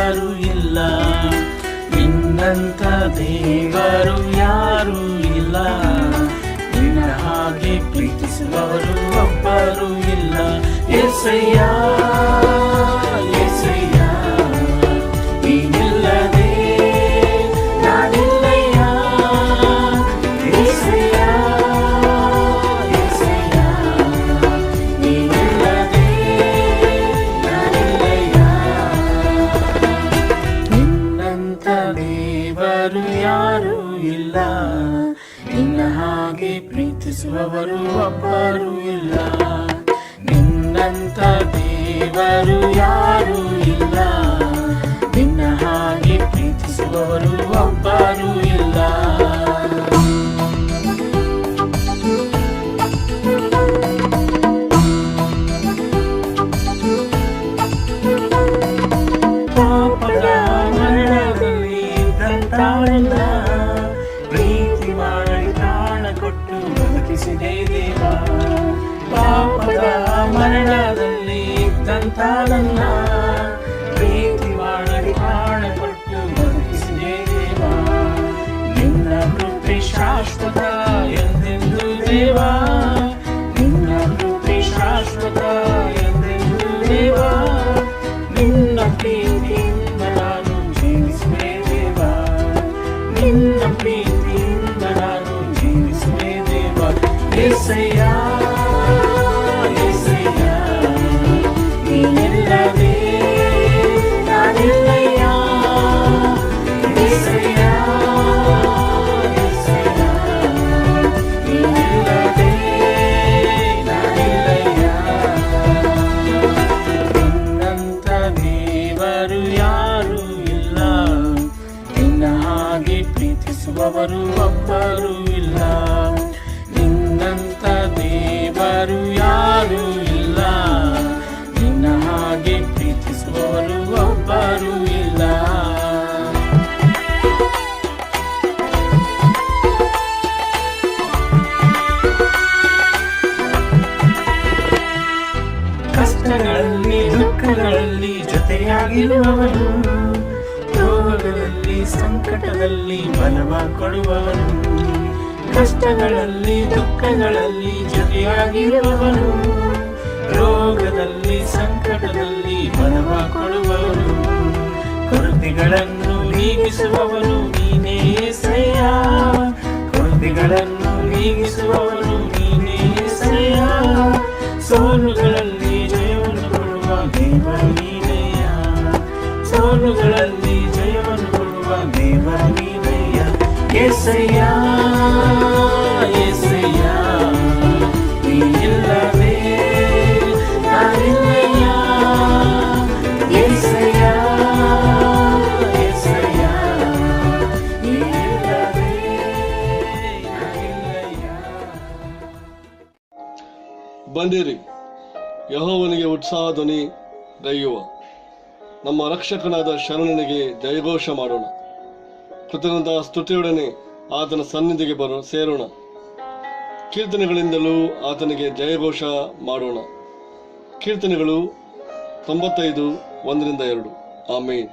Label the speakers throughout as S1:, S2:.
S1: ಒಬ್ಬರು ಇಲ್ಲ, ನಿನ್ನಂಥ ದೇವರು ಯಾರೂ ಇಲ್ಲ, ನಿನ್ನ ಹಾಗೆ ಪ್ರೀತಿಸುವವರು ಒಬ್ಬರು ಇಲ್ಲ. యేసయ్య యేసయ్య ನೀನಿಲ್ಲದೆ ನಾನಿಲ್ಲಯ್ಯ, యేసయ్య యేసయ్య ನೀನಿಲ್ಲದೆ ನಾನಿಲ್ಲಯ್ಯ. ನಿನ್ನಂಥ ದೇವರು ಯಾರೂ ಇಲ್ಲ, ನಿನ್ನ ಹಾಗೆ ಪ್ರೀತಿಸುವವರು ಒಬ್ಬರು ಇಲ್ಲ, ನಿನ್ನಂಥ ದೇವರು ಯಾರೂ ಇಲ್ಲ, ನಿನ್ನ ಹಾಗೆ ಪ್ರೀತಿಸುವವರು ಒಬ್ಬರು ಇಲ್ಲ. ಪಾಪದ ಮರಣದಲ್ಲಿ ಇದ್ದಂತಾಳಲ್ಲ, ಪ್ರೀತಿ ಮಾಡಿ ಪ್ರಾಣ ಕೊಟ್ಟು ಬದುಕಿಸಿದೆ ದೇವ. ಪಾಪದ ಮರಣದಲ್ಲಿ ಇದ್ದಂತಾಳಲ್ಲ, ಪ್ರೀತಿ ಮಾಡಿ ಪ್ರಾಣ ಕೊಟ್ಟು ಬದುಕಿಸಿದೆ ದೇವ. ನಿನ್ನ ಕೃಪೆ ಶಾಶ್ವತ ಎಂದೆಂದು ದೇವ, ನಿನ್ನ ಕೃಪೆ ಶಾಶ್ವತ ಎಂದೆಂದು ದೇವ. ನಿನ್ನ ಪ್ರೀತಿಯಿಂದ ನಾನು ಜೀವಿಸುವೆ ದೇವ, ನಿನ್ನ ಪ್ರೀತಿಯಿಂದ ನಾನು ಜೀವಿಸುವೆ ದೇವ. యేసయ్య యేసయ్య ನೀನಿಲ್ಲದೆ ನಾನಿಲ್ಲಯ್ಯ, యేసయ్య యేసయ్య ನೀನಿಲ್ಲದೆ ನಾನಿಲ್ಲಯ್ಯ. ನಿನ್ನಂಥ ದೇವರು ಯಾರೂ ಇಲ್ಲ, ನಿನ್ನ ಹಾಗೆ ಪ್ರೀತಿಸುವವರು ಒಬ್ಬರು ಇಲ್ಲ, ನಿನ್ನಂಥ ದೇವರು ಯಾರೂ ಇಲ್ಲ, ನಿನ್ನ ಹಾಗೆ ಪ್ರೀತಿಸುವವರು ಒಬ್ಬರು ಇಲ್ಲ. ಕಷ್ಟಗಳಲ್ಲಿ ದುಃಖಗಳಲ್ಲಿ ಜೊತೆಯಾಗಿರುವವನು, ರೋಗಗಳಲ್ಲಿ ಸಂಕಟದಲ್ಲಿ ಬಲವ ಕೊಡುವವನು. ಕಷ್ಟಗಳಲ್ಲಿ ದುಃಖಗಳಲ್ಲಿ ಜೊತೆಯಾಗಿರುವವನು, ರೋಗದಲ್ಲಿ ಸಂಕಟದಲ್ಲಿ ಬಲವ ಕೊಡುವವನು. ಕೊರತೆಗಳನ್ನು ನೀಗಿಸುವವನು ನೀನೇ యేసయ్య, ಕೊರತೆಗಳನ್ನು ನೀಗಿಸುವವನು ನೀನೇ యేసయ్ಯ. ಸೋಲುಗಳಲ್ಲಿ ಜಯವನ್ನು ಕೊಡುವ ದೇವರು ನೀನೆಯ, ಸೋಲುಗಳಲ್ಲಿ ಜಯವನ್ನು ಕೊಡುವ ದೇವರು ನೀನೆಯ. యేసయ్య యేసయ్య ನೀನಿಲ್ಲದೆ ನಾನಿಲ್ಲಯ್ಯ, యేసయ్య యేసయ్య ನೀನಿಲ್ಲದೆ ನಾನಿಲ್ಲಯ್ಯ.
S2: ಬನ್ನಿರಿ, ಯೆಹೋವನಿಗೆ ಉತ್ಸಾಹ ಧ್ವನಿ ಗೈಯುವ, ನಮ್ಮ ರಕ್ಷಕನಾದ ಶರಣನಿಗೆ ಜಯಘೋಷ ಮಾಡೋಣ. ಕೃತಜ್ಞತ ಸ್ತುತಿಯೊಡನೆ ಆತನ ಸನ್ನಿಧಿಗೆ ಸೇರೋಣ. ಕೀರ್ತನೆಗಳಿಂದಲೂ ಆತನಿಗೆ ಜಯಘೋಷ ಮಾಡೋಣ. ಕೀರ್ತನೆಗಳು 95 1-2. ಆಮೇನ್.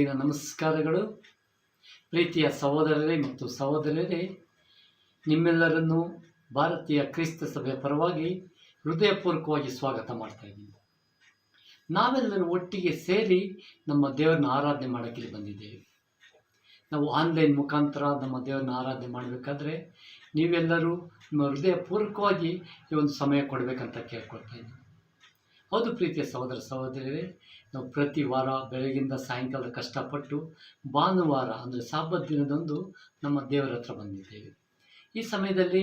S3: ಬೆಳಗಿನ ನಮಸ್ಕಾರಗಳು. ಪ್ರೀತಿಯ ಸಹೋದರರೇ ಮತ್ತು ಸಹೋದರಿಯರೇ, ನಿಮ್ಮೆಲ್ಲರನ್ನೂ ಭಾರತೀಯ ಕ್ರೈಸ್ತ ಸಭೆಯ ಪರವಾಗಿ ಹೃದಯಪೂರ್ವಕವಾಗಿ ಸ್ವಾಗತ ಮಾಡ್ತಾ ಇದ್ದೀನಿ. ನಾವೆಲ್ಲರೂ ಒಟ್ಟಿಗೆ ಸೇರಿ ನಮ್ಮ ದೇವರನ್ನ ಆರಾಧನೆ ಮಾಡೋಕ್ಕೆ ಬಂದಿದ್ದೇವೆ. ನಾವು ಆನ್ಲೈನ್ ಮುಖಾಂತರ ನಮ್ಮ ದೇವರನ್ನ ಆರಾಧನೆ ಮಾಡಬೇಕಾದ್ರೆ ನೀವೆಲ್ಲರೂ ನಿಮ್ಮ ಹೃದಯಪೂರ್ವಕವಾಗಿ ಈ ಒಂದು ಸಮಯ ಕೊಡಬೇಕಂತ ಕೇಳ್ಕೊಳ್ತಾ ಇದ್ದೀನಿ. ಹೌದು ಪ್ರೀತಿಯ ಸಹೋದರ ಸಹೋದರಿಯರೇ, ನಾವು ಪ್ರತಿ ವಾರ ಬೆಳಗಿಂದ ಸಾಯಂಕಾಲ ಕಷ್ಟಪಟ್ಟು ಭಾನುವಾರ ಅಂದರೆ ಸಾಬತ್ ದಿನದಂದು ನಮ್ಮ ದೇವರ ಹತ್ರ ಬಂದಿದ್ದೇವೆ. ಈ ಸಮಯದಲ್ಲಿ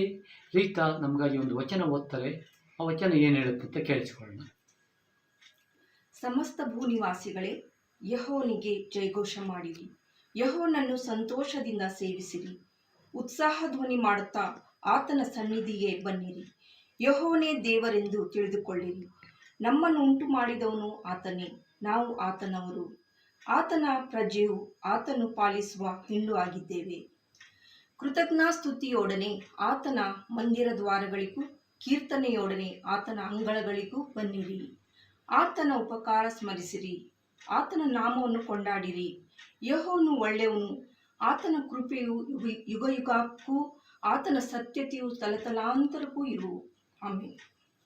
S3: ರೀತಾ ನಮಗಾಗಿ ಒಂದು ವಚನ ಓದ್ತಾರೆ. ಆ ವಚನ ಏನು ಹೇಳುತ್ತೆ ಅಂತ ಕೇಳಿಸ್ಕೊಳ್ಳೋಣ.
S4: ಸಮಸ್ತ ಭೂನಿವಾಸಿಗಳೇ, ಯೆಹೋವನಿಗೆ ಜಯಘೋಷ ಮಾಡಿರಿ, ಯೆಹೋವನನ್ನು ಸಂತೋಷದಿಂದ ಸೇವಿಸಿರಿ, ಉತ್ಸಾಹ ಧ್ವನಿ ಮಾಡುತ್ತಾ ಆತನ ಸನ್ನಿಧಿಗೆ ಬನ್ನಿರಿ. ಯೆಹೋವನೇ ದೇವರೆಂದು ತಿಳಿದುಕೊಳ್ಳಿರಿ. ನಮ್ಮನ್ನು ಉಂಟು ಮಾಡಿದವನು ಆತನೇ, ನಾವು ಆತನವರು, ಆತನ ಪ್ರಜೆಯು, ಆತನು ಪಾಲಿಸುವ ಹಿಂಡು ಆಗಿದ್ದೇವೆ. ಕೃತಜ್ಞಾಸ್ತುತಿಯೊಡನೆ ಆತನ ಮಂದಿರ ದ್ವಾರಗಳಿಗೂ ಕೀರ್ತನೆಯೊಡನೆ ಆತನ ಅಂಗಳಗಳಿಗೂ ಬನ್ನಿರಿ. ಆತನ ಉಪಕಾರ ಸ್ಮರಿಸಿರಿ, ಆತನ ನಾಮವನ್ನು ಕೊಂಡಾಡಿರಿ. ಯೆಹೋವನು ಒಳ್ಳೆಯವನು, ಆತನ ಕೃಪೆಯು ಯುಗಯುಗಕ್ಕೂ, ಆತನ ಸತ್ಯತೆಯು ತಲತಲಾಂತರಕ್ಕೂ ಇರು. ಆಮೇನ್.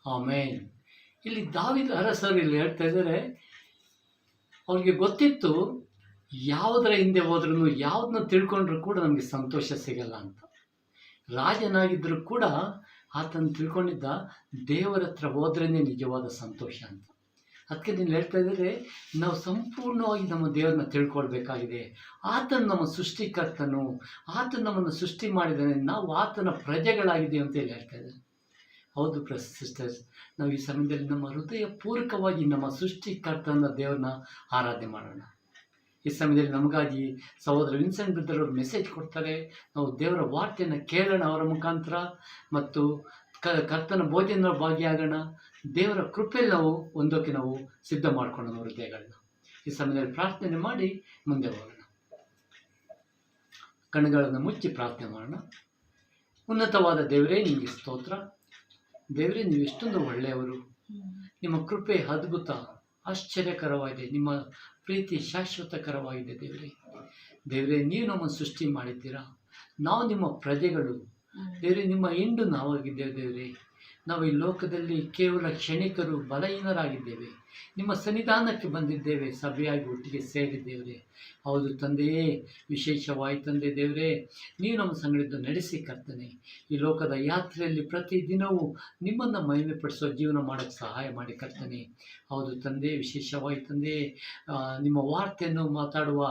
S3: ಆಮೇನ್. ಇಲ್ಲಿ ದಾವೀದ ಅರಸರು ಇಲ್ಲಿ ಹೇಳ್ತಾ ಇದ್ದಾರೆ, ಅವ್ರಿಗೆ ಗೊತ್ತಿತ್ತು ಯಾವುದರ ಹಿಂದೆ ಹೋದ್ರೂ ಯಾವುದನ್ನ ತಿಳ್ಕೊಂಡ್ರೂ ಕೂಡ ನಮಗೆ ಸಂತೋಷ ಸಿಗಲ್ಲ ಅಂತ. ರಾಜನಾಗಿದ್ದರೂ ಕೂಡ ಆತನ ತಿಳ್ಕೊಂಡಿದ್ದ ದೇವರ ಹತ್ರ ಹೋದ್ರೇ ನಿಜವಾದ ಸಂತೋಷ ಅಂತ. ಅದಕ್ಕೆ ನೀನು ಹೇಳ್ತಾ ಇದ್ದಾರೆ, ನಾವು ಸಂಪೂರ್ಣವಾಗಿ ನಮ್ಮ ದೇವರನ್ನ ತಿಳ್ಕೊಳ್ಬೇಕಾಗಿದೆ. ಆತನು ನಮ್ಮ ಸೃಷ್ಟಿಕರ್ತನು, ಆತನು ನಮ್ಮನ್ನು ಸೃಷ್ಟಿ ಮಾಡಿದ್ದಾನೆ, ನಾವು ಆತನ ಪ್ರಜೆಗಳಾಗಿದ್ದೀವಿ ಅಂತ ಹೇಳಿ ಹೇಳ್ತಾ ಇದ್ದಾರೆ. ಹೌದು ಸಿಸ್ಟರ್ಸ್, ನಾವು ಈ ಸಮಯದಲ್ಲಿ ನಮ್ಮ ಹೃದಯ ಪೂರ್ವಕವಾಗಿ ನಮ್ಮ ಸೃಷ್ಟಿಕರ್ತನ ದೇವ್ರನ್ನ ಆರಾಧನೆ ಮಾಡೋಣ. ಈ ಸಮಯದಲ್ಲಿ ನಮಗಾಗಿ ಸಹೋದರ ವಿನ್ಸೆಂಟ್ ಬ್ರದರ್ ಅವರು ಮೆಸೇಜ್ ಕೊಡ್ತಾರೆ. ನಾವು ದೇವರ ವಾರ್ತೆಯನ್ನು ಕೇಳೋಣ ಅವರ ಮುಖಾಂತರ, ಮತ್ತು ಕರ್ತನ ಭೋಜನ ಭಾಗಿಯಾಗೋಣ. ದೇವರ ಕೃಪೆಯಲ್ಲಿ ನಾವು ಒಂದಕ್ಕೆ ನಾವು ಸಿದ್ಧ ಮಾಡ್ಕೊಳ್ಳೋಣ ಹೃದಯಗಳನ್ನ. ಈ ಸಮಯದಲ್ಲಿ ಪ್ರಾರ್ಥನೆ ಮಾಡಿ ಮುಂದೆ ಹೋಗೋಣ. ಕಣ್ಣುಗಳನ್ನು ಮುಚ್ಚಿ ಪ್ರಾರ್ಥನೆ ಮಾಡೋಣ. ಉನ್ನತವಾದ ದೇವರೇ, ನಿಮಗೆ ಸ್ತೋತ್ರ. ದೇವರೇ, ನೀವು ಎಷ್ಟೊಂದು ಒಳ್ಳೆಯವರು. ನಿಮ್ಮ ಕೃಪೆ ಅದ್ಭುತ, ಆಶ್ಚರ್ಯಕರವಾಗಿದೆ. ನಿಮ್ಮ ಪ್ರೀತಿ ಶಾಶ್ವತಕರವಾಗಿದೆ. ದೇವರೇ, ನೀವು ನಮ್ಮನ್ನು ಸೃಷ್ಟಿ ಮಾಡಿದ್ದೀರಾ. ನಾವು ನಿಮ್ಮ ಪ್ರಜೆಗಳು ದೇವರೇ, ನಿಮ್ಮ ಹಿಂಡು ನಾವಾಗಿದ್ದೇವೆ. ದೇವರೇ, ನಾವು ಈ ಲೋಕದಲ್ಲಿ ಕೇವಲ ಕ್ಷಣಿಕರು, ಬಲಹೀನರಾಗಿದ್ದೇವೆ. ನಿಮ್ಮ ಸನ್ನಿಧಾನಕ್ಕೆ ಬಂದಿದ್ದೇವೆ, ಸಭೆಯಾಗಿ ಒಟ್ಟಿಗೆ ಸೇರಿದ್ದೇವೆ. ಹೌದು ತಂದೆಯೇ, ವಿಶೇಷವಾಗಿ ತಂದೆ ದೇವರೇ, ನೀವು ನಮ್ಮ ಸಂಗಡಿದ್ದು ನಡೆಸಿ ಕರ್ತನೆ. ಈ ಲೋಕದ ಯಾತ್ರೆಯಲ್ಲಿ ಪ್ರತಿದಿನವೂ ನಿಮ್ಮನ್ನು ಮಹಿಮೆಪಡಿಸೋ ಜೀವನ ಮಾಡೋಕ್ಕೆ ಸಹಾಯ ಮಾಡಿ ಕರ್ತನೆ. ಹೌದು ತಂದೆ, ವಿಶೇಷವಾಗಿ ತಂದೆ, ನಿಮ್ಮ ವಾರ್ತೆಯನ್ನು ಮಾತಾಡುವ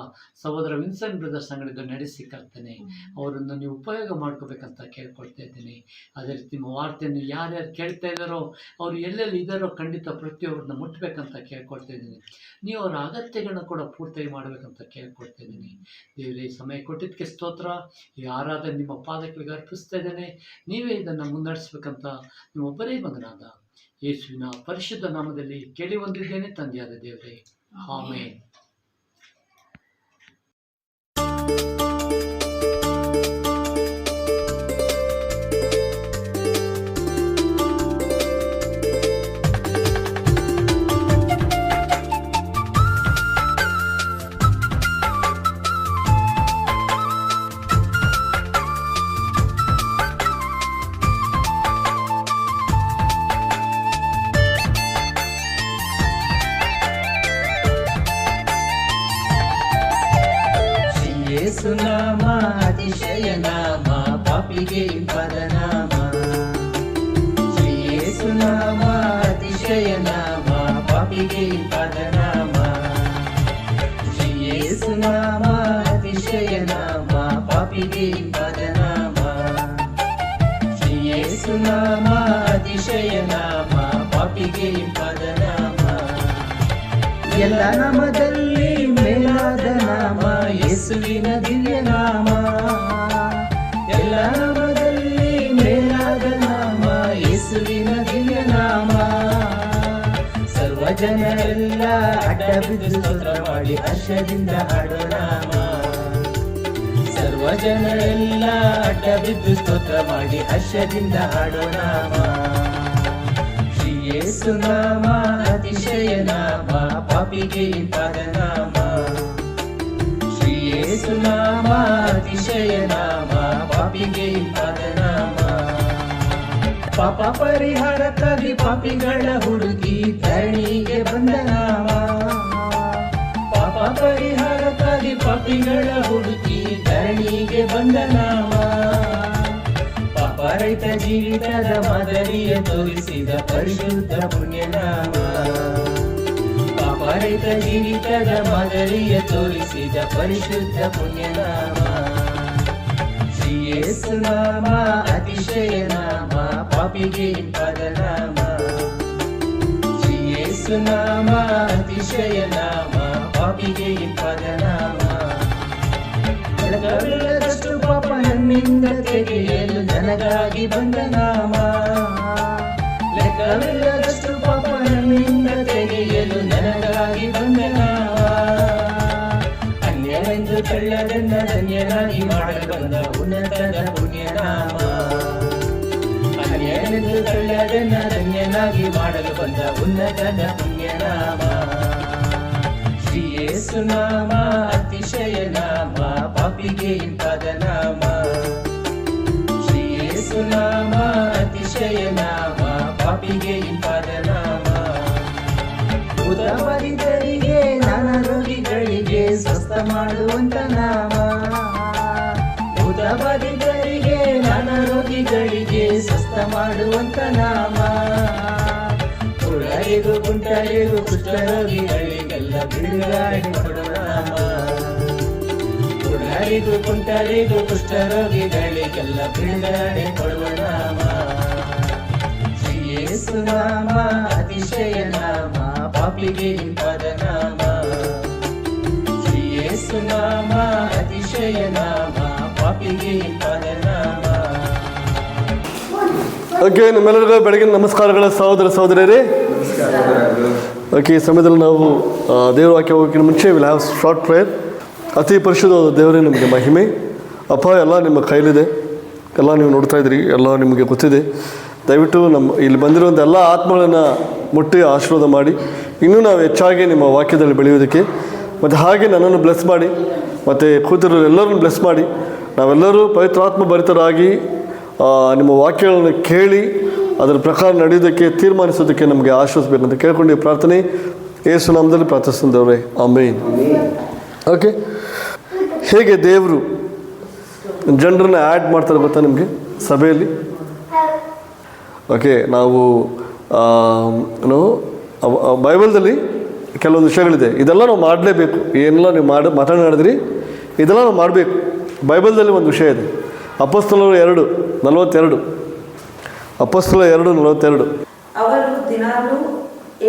S3: ಸಹೋದರ ವಿನ್ಸೆಂಟ್ ಬ್ರದರ್ ಸಂಗಡಿದ್ದು ನಡೆಸಿ ಕರ್ತನೆ. ಅವರನ್ನು ನೀವು ಉಪಯೋಗ ಮಾಡ್ಕೋಬೇಕಂತ ಕೇಳ್ಕೊಳ್ತಾ ಇದ್ದೇನೆ. ಅದೇ ರೀತಿ ನಿಮ್ಮ ವಾರ್ತೆಯನ್ನು ಯಾರ್ಯಾರು ಕೇಳ್ತಾ ಇದ್ದಾರೋ, ಅವರು ಎಲ್ಲೆಲ್ಲಿ ಇದ್ದಾರೋ ಖಂಡಿತ ಪ್ರತಿಯೊಬ್ಬರನ್ನ ಮುಟ್ಟಬೇಕಂತ ಕೇಳ್ಕೊಳ್ತಾ ಇದ್ದೀನಿ. ನೀವು ಅವರ ಅಗತ್ಯಗಳನ್ನ ಕೂಡ ಪೂರ್ತಿ ಮಾಡಬೇಕಂತ ಕೇಳ್ಕೊಳ್ತಾ ಇದ್ದೀನಿ. ದೇವರೇ, ಸಮಯ ಕೊಟ್ಟಿದ್ದಕ್ಕೆ ಸ್ತೋತ್ರ. ಈ ಆರಾಧನೆ ನಿಮ್ಮ ಪಾದಗಳಿಗೆ ಅರ್ಪಿಸ್ತಾ ಇದ್ದೇನೆ. ನೀವೇ ಇದನ್ನು ಮುನ್ನಡೆಸಬೇಕಂತ ನಿಮ್ಮೊಬ್ಬರೇ ಮಗನಾದ ಯೇಸುವಿನ ಪರಿಶುದ್ಧ ನಾಮದಲ್ಲಿ ಕೇಳಿ ಹೊಂದಿದ್ದೇನೆ ತಂದೆಯಾದ ದೇವರೇ, ಆಮೆನ್.
S1: ಯೇಸುನಾಮ ಅತಿಶಯ ನಾಮ, ಪಾಪಿಗೆ ಪದನಾಮ. ಶ್ರೀ ಯೇಸುನಾಮ ಅತಿಶಯ ನಾಮ, ಪಾಪಿಗೆ ಪದನಾಮ. ಶ್ರೀ ಯೇಸುನಾಮ ಅತಿಶಯ ನಾಮ, ಪಾಪಿಗೆ ಪದನಾಮ. ಶ್ರೀ ಯೇಸುನಾಮ ಅತಿಶಯ ನಾಮ, ಪಾಪಿಗೆ ಪದನಾಮ. ಎಲ್ಲ ನಾಮದಲ್ಲಿ ಮೇಲಾದ ನಾಮ ಯೇಸುವಿನ ದಿವ್ಯ ನಾಮ. ಎಲ್ಲ ನಾಮದಲ್ಲಿ ಮೇಲಾದ ನಾಮ ಯೇಸುವಿನ ದಿವ್ಯ ನಾಮ. ಸರ್ವ ಜನರೆಲ್ಲ ಅಡ್ಡ ಬಿದ್ದು ಸ್ತೋತ್ರ ಮಾಡಿ ಹರ್ಷದಿಂದ ಹಾಡೋ ನಾಮ. ಸರ್ವ ಜನರೆಲ್ಲ ಅಡ್ಡ ಬಿದ್ದು ಸ್ತೋತ್ರ ಮಾಡಿ ಹರ್ಷದಿಂದ ಹಾಡೋ ನಾಮ. ಯೇಸುನಾಮ ಅತಿಶಯ ನಾಮ, ಪಾಪಿಗೆ ಪದನಾಮ. ನಾಮ ಅತಿಶಯ ನಾಮ ಪಾಪಿಗೆ ಇಂಪಾದ ನಾಮ. ಪಾಪ ಪರಿಹಾರಕ್ಕಾಗಿ ಪಾಪಿಗಳ ಹುಡುಗಿ ಧರಣಿಗೆ ಬಂದ ನಾಮ. ಪಾಪ ಪರಿಹಾರಕ್ಕಾಗಿ ಪಾಪಿಗಳ ಹುಡುಗಿ ಧರಣಿಗೆ ಬಂದ ನಾಮ. ಪಾಪರಹಿತ ಜೀವಿತದ ಮಾದರಿಯ ತೋರಿಸಿದ ಪರಿಶುದ್ಧ ಪುಣ್ಯನಾಮ. ಪಾಪರಹಿತ ಜೀವಿತದ ಮಾದರಿಯ ತೋರಿಸಿದ ಪರಿಶುದ್ಧ ಪುಣ್ಯನಾಮ. ಶ್ರೀ ಯೇಸು ನಾಮ ಅತಿಶಯ ನಾಮ ಪಾಪಿಗೆ ಇಂಪಾದ ನಾಮ. ಶ್ರೀ ಯೇಸು ನಾಮ ಅತಿಶಯ ನಾಮ ಪಾಪಿಗೆ ಇಂಪಾದ ನಾಮ. ಲೆಕ್ಕವಿಲ್ಲದಷ್ಟು ಪಾಪ ನನ್ನಿಂದ ತೆಗೆಯಲು ನನಗಾಗಿ ಬಂದ ನಾಮ. ಲೆಕ್ಕವಿಲ್ಲದಷ್ಟು ಪಾಪ ನನ್ನಿಂದ ತೆಗೆಯಲು ನನಗಾಗಿ ಬಂದ ನಾಮ. ಅನ್ಯವೆಂದು ಕಳ್ಳರನ್ನ ಧನ್ಯನಾಗಿ ಮಾಡಲು ಬಂದ ಉನ್ನತದ ಪುಣ್ಯನಾಮ. ಅನ್ಯವೆಂದು ಕಳ್ಳರನ್ನ ಧನ್ಯನಾಗಿ ಮಾಡಲು ಬಂದ ಉನ್ನತದ ಪುಣ್ಯನಾಮ. ಶ್ರೀ ಯೇಸು ನಾಮ ಅತಿಶಯ ನಾಮ ಪಾಪಿಗೆ ಇಂಪಾದ ನಾಮ. ಶ್ರೀ ಯೇಸು ನಾಮ ಅತಿಶಯ ನಾಮ ಪಾಪಿಗೆ ಇಂಪಾದ ನಾಮ. ಭೂತಬಾಧಿತರಿಗೆ ನಾನಾ ರೋಗಿಗಳಿಗೆ ಸ್ವಸ್ಥ ಮಾಡುವಂತ ನಾಮ. ಭೂತಬಾಧಿತರಿಗೆ ನಾನಾ ರೋಗಿಗಳಿಗೆ ಸ್ವಸ್ಥ ಮಾಡುವಂತ ನಾಮ. ಕುರುಡರಿಗೂ ಕುಂಟರಿಗೂ ಕುಷ್ಠರೋಗಿಗಳಿಗೆಲ್ಲ ಬಿಡುಗಡೆ ಕೊಡುವ ನಾಮ. ಕುರುಡರಿಗೂ ಕುಂಟರಿಗೂ ಕುಷ್ಠರೋಗಿಗಳಿಗೆಲ್ಲ ಬಿಡುಗಡೆ ಕೊಡುವ ನಾಮ. ಶ್ರೀ ಯೇಸು ನಾಮ ಅತಿಶಯ ನಾಮ ಪಾಪಿಗೆ ಇಂಪಾದ ನಾಮ. ಶ್ರೀ ಯೇಸು ನಾಮ ಅತಿಶಯ ನಾಮ ಪಾಪಿಗೆ ಇಂಪಾದ ನಾಮ.
S2: ಓಕೆ, ನಿಮ್ಮೆಲ್ಲರಿಗೂ ಬೆಳಗಿನ ನಮಸ್ಕಾರಗಳ ಸಹೋದರ ಸಹೋದರಿಯರೇ. ಓಕೆ, ಈ ಸಮಯದಲ್ಲಿ ನಾವು ದೇವರ ವಾಕ್ಯ ಹೋಗೋಕ್ಕಿಂತ ಮುಂಚೆ ವಿಲ್ ಹ್ಯಾವ್ ಶಾರ್ಟ್ ಪ್ರೇಯರ್. ಅತಿ ಪರಿಶುದ್ಧವಾದ ದೇವರೇ ನಿಮಗೆ ಮಹಿಮೆ. ಅಪ್ಪ, ಎಲ್ಲ ನಿಮ್ಮ ಕೈಲಿದೆ, ಎಲ್ಲ ನೀವು ನೋಡ್ತಾ ಇದ್ದೀರಿ, ಎಲ್ಲ ನಿಮಗೆ ಗೊತ್ತಿದೆ. ದಯವಿಟ್ಟು ಇಲ್ಲಿ ಬಂದಿರುವಂಥ ಎಲ್ಲ ಆತ್ಮಗಳನ್ನು ಮುಟ್ಟಿ ಆಶೀರ್ವಾದ ಮಾಡಿ, ಇನ್ನೂ ನಾವು ಹೆಚ್ಚಾಗಿ ನಿಮ್ಮ ವಾಕ್ಯದಲ್ಲಿ ಬೆಳೆಯೋದಕ್ಕೆ, ಮತ್ತು ಹಾಗೆ ನನ್ನನ್ನು ಬ್ಲೆಸ್ ಮಾಡಿ, ಮತ್ತು ಕೂತಿರೋ ಎಲ್ಲರನ್ನು ಬ್ಲೆಸ್ ಮಾಡಿ, ನಾವೆಲ್ಲರೂ ಪವಿತ್ರಾತ್ಮ ಭರಿತರಾಗಿ ನಿಮ್ಮ ವಾಕ್ಯಗಳನ್ನು ಕೇಳಿ ಅದರ ಪ್ರಕಾರ ನಡೆಯೋದಕ್ಕೆ ತೀರ್ಮಾನಿಸೋದಕ್ಕೆ ನಮಗೆ ಆಶ್ವಾಸಬೇಕಂತ ಕೇಳ್ಕೊಂಡು ಈ ಪ್ರಾರ್ಥನೆ ಯೇಸು ನಾಮದಲ್ಲಿ ಪ್ರಾರ್ಥಿಸಿದವರೇ, ಆಮೇನ್. ಓಕೆ, ಹೇಗೆ ದೇವರು ಜನರನ್ನ ಆ್ಯಡ್ ಮಾಡ್ತಾರೆ ಗೊತ್ತಾ ನಿಮಗೆ ಸಭೆಯಲ್ಲಿ? ಓಕೆ, ನಾವು ಬೈಬಲ್ದಲ್ಲಿ ಕೆಲವೊಂದು ವಿಷಯಗಳಿದೆ, ಇದೆಲ್ಲ ನಾವು ಮಾಡಲೇಬೇಕು. ಏನೆಲ್ಲ ನೀವು ಮಾತನಾಡಿದ್ರಿ ಇದೆಲ್ಲ ನಾವು ಮಾಡಬೇಕು. ಬೈಬಲ್ದಲ್ಲಿ ಒಂದು ವಿಷಯ ಇದೆ, ಅಪೊಸ್ತಲರು 2:42. ಅಪೊಸ್ತಲ 2:42.
S4: ಅವರು ದಿನಾಲೂ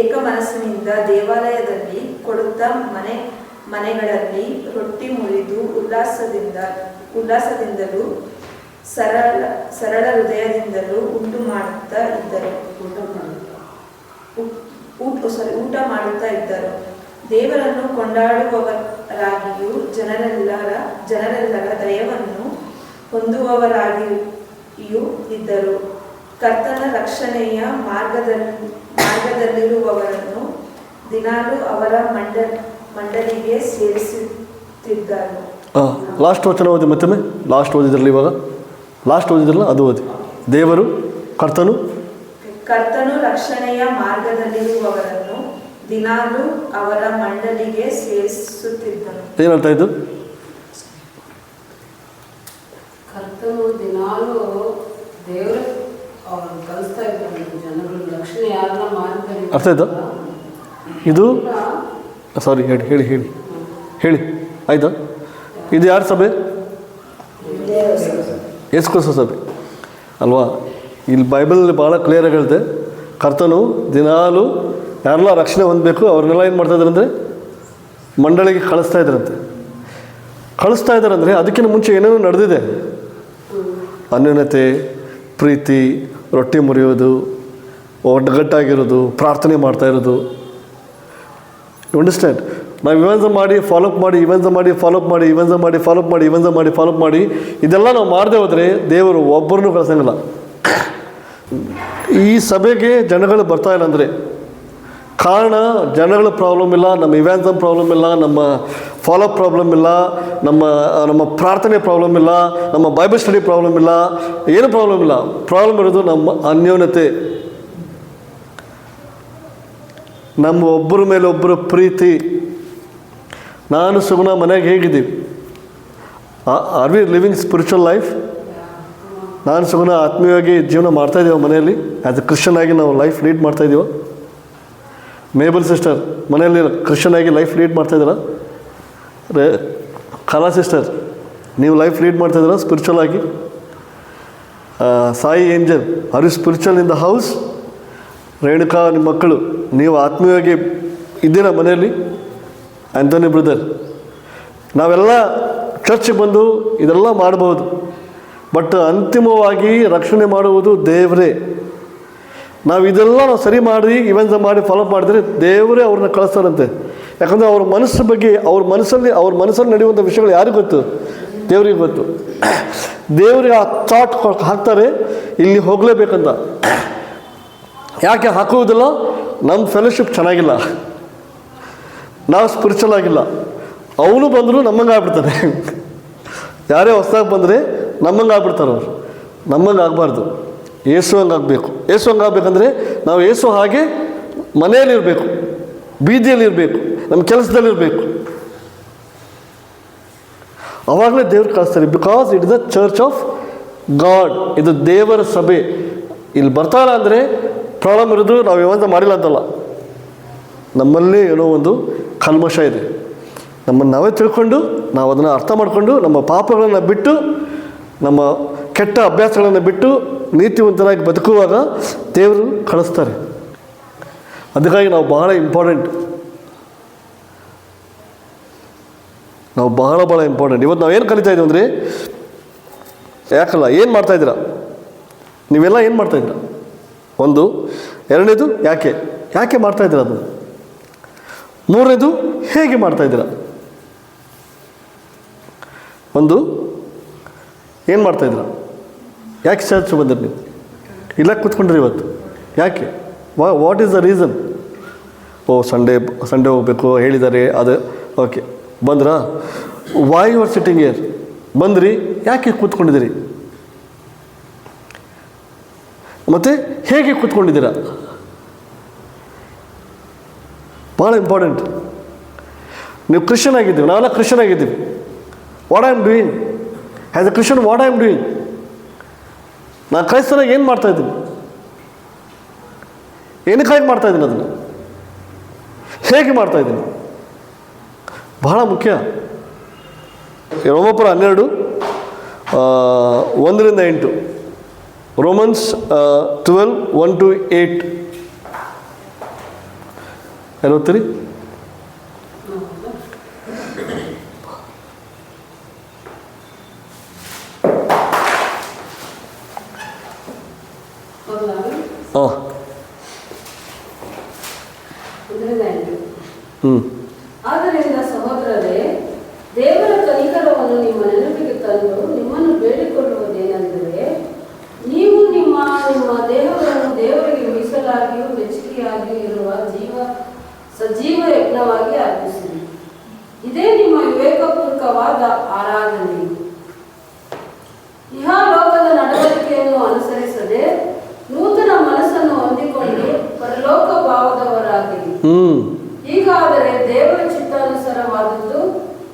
S4: ಏಕ ಮನಸ್ಸಿನಿಂದ ದೇವಾಲಯದಲ್ಲಿ ಕೊಡುತ್ತಾ ಮನೆಗಳಲ್ಲಿ ರೊಟ್ಟಿ ಮುರಿದು ಉಲ್ಲಾಸದಿಂದಲೂ ಸರಳ ಹೃದಯದಿಂದಲೂ ಊಟ ಮಾಡುತ್ತಾ ಇದ್ದರು. ದೇವರನ್ನು ಕೊಂಡಾಡುವವರಾಗಿಯೂ ಜನರೆಲ್ಲರ ದಯವನ್ನು ಹೊಂದುವವರಾಗಿಯೂ ಇದ್ದರು. ಕರ್ತನ ರಕ್ಷಣೆಯ ಮಾರ್ಗದಲ್ಲಿರುವವರನ್ನು ದಿನಾಲೂ ಅವರ ಮಂಡಳಿಗೆ ಸೇರಿಸುತ್ತಿದ್ದರು.
S2: ಲಾಸ್ಟ್ ವಚನ ಓದಿ, ಮತ್ತೊಮ್ಮೆ ಲಾಸ್ಟ್ ಓದಿದ್ರಲ್ಲ, ಇವಾಗ ಲಾಸ್ಟ್ ಓದಿದ್ರಲ್ಲ ಅದು ಓದಿ. ದೇವರು ಕರ್ತನು
S4: ರಕ್ಷಣೆಯ ಮಾರ್ಗದಲ್ಲಿರುವವರನ್ನು ದಿನಾಲೂ ಅವರ ಮಂಡಳಿಗೆ ಸೇರಿಸುತ್ತಿದ್ದನು.
S2: ಏನರ್ಥ ಇದು?
S5: ಕರ್ತನು ದಿನಾಲೂ ದೇವರು ಅವ್ರನ್ನ ಕಲಿಸ್ತಾ ಇದ್ದಾನೆ ಜನಗಳು ರಕ್ಷಣೆ ಯಾರನ್ನ ಮಾಡ್ತಾರೆ.
S2: ಅರ್ಥ ಆಯ್ತಾ ಇದು? ಸಾರಿ, ಹೇಳಿ ಆಯ್ತಾ? ಇದು ಯಾರ ಸಭೆ? ಯೇಸು ಕ್ರಿಸ್ತ ಸಭೆ ಅಲ್ವಾ? ಇಲ್ಲಿ ಬೈಬಲಲ್ಲಿ ಭಾಳ ಕ್ಲಿಯರಾಗಿ ಹೇಳಿದೆ, ಕರ್ತನು ದಿನಾಲೂ ಯಾರೆಲ್ಲ ರಕ್ಷಣೆ ಹೊಂದಬೇಕು ಅವ್ರನ್ನೆಲ್ಲ ಏನು ಮಾಡ್ತಾ ಇದ್ದಾರಂದರೆ ಮಂಡಳಿಗೆ ಕಳಿಸ್ತಾ ಇದ್ದಾರಂದರೆ ಅದಕ್ಕಿಂತ ಮುಂಚೆ ಏನೇನೋ ನಡೆದಿದೆ. ಅನ್ಯೋನ್ಯತೆ, ಪ್ರೀತಿ, ರೊಟ್ಟಿ ಮುರಿಯೋದು, ಒಗ್ಗಟ್ಟಾಗಿರೋದು, ಪ್ರಾರ್ಥನೆ ಮಾಡ್ತಾ ಇರೋದು. You understand? ನಾವು ಇವೆನ್ಸ ಮಾಡಿ ಫಾಲೋಅಪ್ ಮಾಡಿ ಇದೆಲ್ಲ ನಾವು ಮಾಡದೆ ಹೋದರೆ ದೇವರು ಒಬ್ಬರನ್ನೂ ಕಳಿಸಂಗಿಲ್ಲ. ಈ ಸಭೆಗೆ ಜನಗಳು ಬರ್ತಾ ಇಲ್ಲ ಅಂದರೆ ಕಾರಣ ಜನಗಳ ಪ್ರಾಬ್ಲಮ್ ಇಲ್ಲ, ನಮ್ಮ ಇವ್ಯಾನ್ಸಮ್ ಪ್ರಾಬ್ಲಮ್ ಇಲ್ಲ, ನಮ್ಮ ಫಾಲೋಅಪ್ ಪ್ರಾಬ್ಲಮ್ ಇಲ್ಲ, ನಮ್ಮ ಪ್ರಾರ್ಥನೆ ಪ್ರಾಬ್ಲಮ್ ಇಲ್ಲ, ನಮ್ಮ ಬೈಬಲ್ ಸ್ಟಡಿ ಪ್ರಾಬ್ಲಮ್ ಇಲ್ಲ, ಏನು ಪ್ರಾಬ್ಲಮ್ ಇಲ್ಲ. ಪ್ರಾಬ್ಲಮ್ ಇರೋದು ನಮ್ಮ ಅನ್ಯೋನ್ಯತೆ, ನಮ್ಮ ಒಬ್ಬರ ಮೇಲೆ ಒಬ್ಬರ ಪ್ರೀತಿ. ನಾನು ಸುಗುಣ ಮನೆಗೆ ಹೇಗಿದ್ದೀವಿ? Are we living spiritual life? ನಾನು ಸುಗುಣ ಆತ್ಮೀಯವಾಗಿ ಜೀವನ ಮಾಡ್ತಾಯಿದ್ದೀವ ಮನೆಯಲ್ಲಿ? ಆ್ಯಸ್ ಎ ಕ್ರಿಶ್ಚಿಯನ್ ಆಗಿ ನಾವು ಲೈಫ್ ಲೀಡ್ ಮಾಡ್ತಾಯಿದ್ದೀವ? ಮೇಬಲ್ ಸಿಸ್ಟರ್ ಮನೆಯಲ್ಲಿ ಕ್ರಿಶ್ಚಿಯನ್ ಆಗಿ ಲೈಫ್ ಲೀಡ್ ಮಾಡ್ತಾಯಿದ್ದೀರಾ? ಕಲಾ ಸಿಸ್ಟರ್ ನೀವು ಲೈಫ್ ಲೀಡ್ ಮಾಡ್ತಾಯಿದ್ದೀರಾ ಸ್ಪಿರಿಚುವಲ್ ಆಗಿ? Sai Angel are you spiritual in the house? Renuka ನಿಮ್ಮ ಮಕ್ಕಳು ನೀವು ಆತ್ಮೀಯವಾಗಿ ಇದ್ದೀರಾ ಮನೆಯಲ್ಲಿ? ಆ್ಯಂಥೋನಿ ಬ್ರದರ್, ನಾವೆಲ್ಲ ಚರ್ಚ್ಗೆ ಬಂದು ಇದೆಲ್ಲ ಮಾಡಬಹುದು, ಬಟ್ ಅಂತಿಮವಾಗಿ ರಕ್ಷಣೆ ಮಾಡುವುದು ದೇವರೇ. ನಾವು ಸರಿ ಮಾಡಿ ಇವೆಂಟ್ಸ್ ಮಾಡಿ ಫಾಲೋ ಮಾಡಿದ್ರೆ ದೇವರೇ ಅವ್ರನ್ನ ಕಳಿಸ್ತಾರಂತೆ. ಯಾಕಂದರೆ ಅವ್ರ ಮನಸ್ಸು ಬಗ್ಗೆ ಅವ್ರ ಮನಸ್ಸಲ್ಲಿ ನಡೆಯುವಂಥ ವಿಷಯಗಳು ಯಾರಿಗೂ ಗೊತ್ತು? ದೇವರಿಗೆ ಗೊತ್ತು. ದೇವರಿಗೆ ಆ ಥಾಟ್ ಹಾಕ್ತಾರೆ, ಇಲ್ಲಿ ಹೋಗಲೇಬೇಕಂತ. ಯಾಕೆ ಹಾಕುವುದಿಲ್ಲ? ನಮ್ಮ ಫೆಲೋಶಿಪ್ ಚೆನ್ನಾಗಿಲ್ಲ, ನಾವು ಸ್ಪಿರಿಚುವಲ್ ಆಗಿಲ್ಲ. ಅವನು ಬಂದರೂ ನಮ್ಮಂಗೆ ಆಗ್ಬಿಡ್ತಾನೆ. ಯಾರೇ ಹೊಸದಾಗಿ ಬಂದರೆ ನಮ್ಮಂಗೆ ಆಗ್ಬಿಡ್ತಾರೆ ಅವರು. ನಮ್ಮಂಗೆ ಆಗಬಾರ್ದು, ಏಸು ಹಂಗೆ ಆಗಬೇಕು. ಏಸು ಹಂಗೆ ಆಗಬೇಕಂದ್ರೆ ನಾವು ಏಸು ಹಾಗೆ ಮನೆಯಲ್ಲಿರಬೇಕು, ಬೀದಿಯಲ್ಲಿರಬೇಕು, ನಮ್ಮ ಕೆಲಸದಲ್ಲಿರಬೇಕು. ಆವಾಗಲೇ ದೇವ್ರು ಕಳಿಸ್ತಾರೆ. Because it is the church of god. ಇದು ದೇವರ ಸಭೆ. ಇಲ್ಲಿ ಬರ್ತಾರ ಅಂದರೆ ಪ್ರಾಬ್ಲಮ್ ಇರೋದು ನಾವು ಯಾವಂತ ಮಾಡಿಲ್ಲ ಅಂತಲ್ಲ, ನಮ್ಮಲ್ಲಿ ಏನೋ ಒಂದು ಕಲ್ಮಶ ಇದೆ. ನಮ್ಮನ್ನು ನಾವೇ ತಿಳ್ಕೊಂಡು ನಾವು ಅದನ್ನು ಅರ್ಥ ಮಾಡಿಕೊಂಡು ನಮ್ಮ ಪಾಪಗಳನ್ನು ಬಿಟ್ಟು ನಮ್ಮ ಕೆಟ್ಟ ಅಭ್ಯಾಸಗಳನ್ನು ಬಿಟ್ಟು ನೀತಿವಂತರಾಗಿ ಬದುಕುವಾಗ ದೇವರು ಕಳಿಸ್ತಾರೆ. ಅದಕ್ಕಾಗಿ ನಾವು ಬಹಳ ಇಂಪಾರ್ಟೆಂಟ್. ಇವತ್ತು ನಾವು ಏನು ಕಲಿತಾ ಇದ್ದೀವಿ ಅಂದರೆ, ಯಾಕಲ್ಲ ಏನು ಮಾಡ್ತಾಯಿದ್ದೀರಾ ನೀವೆಲ್ಲ? ಏನು ಮಾಡ್ತಾಯಿದ್ದೀರಾ? ಒಂದು. ಎರಡನೇದು ಯಾಕೆ ಮಾಡ್ತಾಯಿದ್ದೀರಾ ಅದು? ಮೂರನೇದು ಹೇಗೆ ಮಾಡ್ತಾಯಿದ್ದೀರಾ? ಒಂದು, ಏನು ಮಾಡ್ತಾಯಿದ್ದೀರಾ? ಯಾಕೆ ಚರ್ಚ್ ಬಂದಿರಿ ನೀವು? ಇಲ್ಲ ಕೂತ್ಕೊಂಡ್ರಿ ಇವತ್ತು ಯಾಕೆ? What is the reason? Sunday ಹೋಗಬೇಕು ಹೇಳಿದ್ದಾರೆ, ಅದು ಓಕೆ ಬಂದ್ರಾ? Why you are sitting here? ಬಂದ್ರಿ, ಯಾಕೆ ಕೂತ್ಕೊಂಡಿದ್ದೀರಿ? ಮತ್ತು ಹೇಗೆ ಕೂತ್ಕೊಂಡಿದ್ದೀರಾ? ಭಾಳ ಇಂಪಾರ್ಟೆಂಟ್. ನೀವು ಕ್ರಿಶ್ಚಿಯನ್ ಆಗಿದ್ದೀವಿ, ನಾವೆಲ್ಲ ಕ್ರಿಶ್ಚಿಯನ್ ಆಗಿದ್ದೀವಿ. What I am doing as A Christian? What I am doing? ನಾನು ಕ್ರೈಸ್ತರಾಗಿ ಏನು ಮಾಡ್ತಾಯಿದ್ದೀನಿ? ಏನಕ್ಕಾಗಿ ಮಾಡ್ತಾಯಿದ್ದೀನಿ? ಅದನ್ನು ಹೇಗೆ ಮಾಡ್ತಾಯಿದ್ದೀನಿ? ಬಹಳ ಮುಖ್ಯ. ರೋಮಾಪುರ 12 1-8. ರೋಮನ್ಸ್ 12 1-8 ಏನು ಓದ್ತೀರಿ? ಹಾಂ.
S5: ಆದ್ದರಿಂದ ಸಹೋದರರೇ, ದೇವರ ಕನಿಕರವನ್ನು ನಿಮ್ಮ ನೆನಪಿಗೆ ತಂದು ನಿಮ್ಮನ್ನು ಬೇಡಿಕೊಳ್ಳುವುದೇನೆಂದರೆ, ನೀವು ನಿಮ್ಮ ದೇಹವನ್ನು ದೇವರಿಗೆ ಮೀಸಲಾಗಿಯೂ ಮೆಚ್ಚುಗೆಯಾಗಿಯೂ ಇರುವ ಸಜೀವ ಯಜ್ಞವಾಗಿ ಅರ್ಪಿಸಿರಿ. ಇದೇ ನಿಮ್ಮ ವಿವೇಕಪೂರ್ವಕವಾದ ಆರಾಧನೆ. ಇಹಲೋಕದ ನಡವಳಿಕೆಯನ್ನು ಅನುಸರಿಸದೆ ನೂತನ ಮನಸ್ಸನ್ನು ಹೊಂದಿಕೊಂಡು ಪರಲೋಕ ಭಾವದವರಾಗಿರಿ. ಹೀಗಾದರೆ ದೇವರ ಚಿತ್ತಾನುಸಾರವಾದದ್ದು,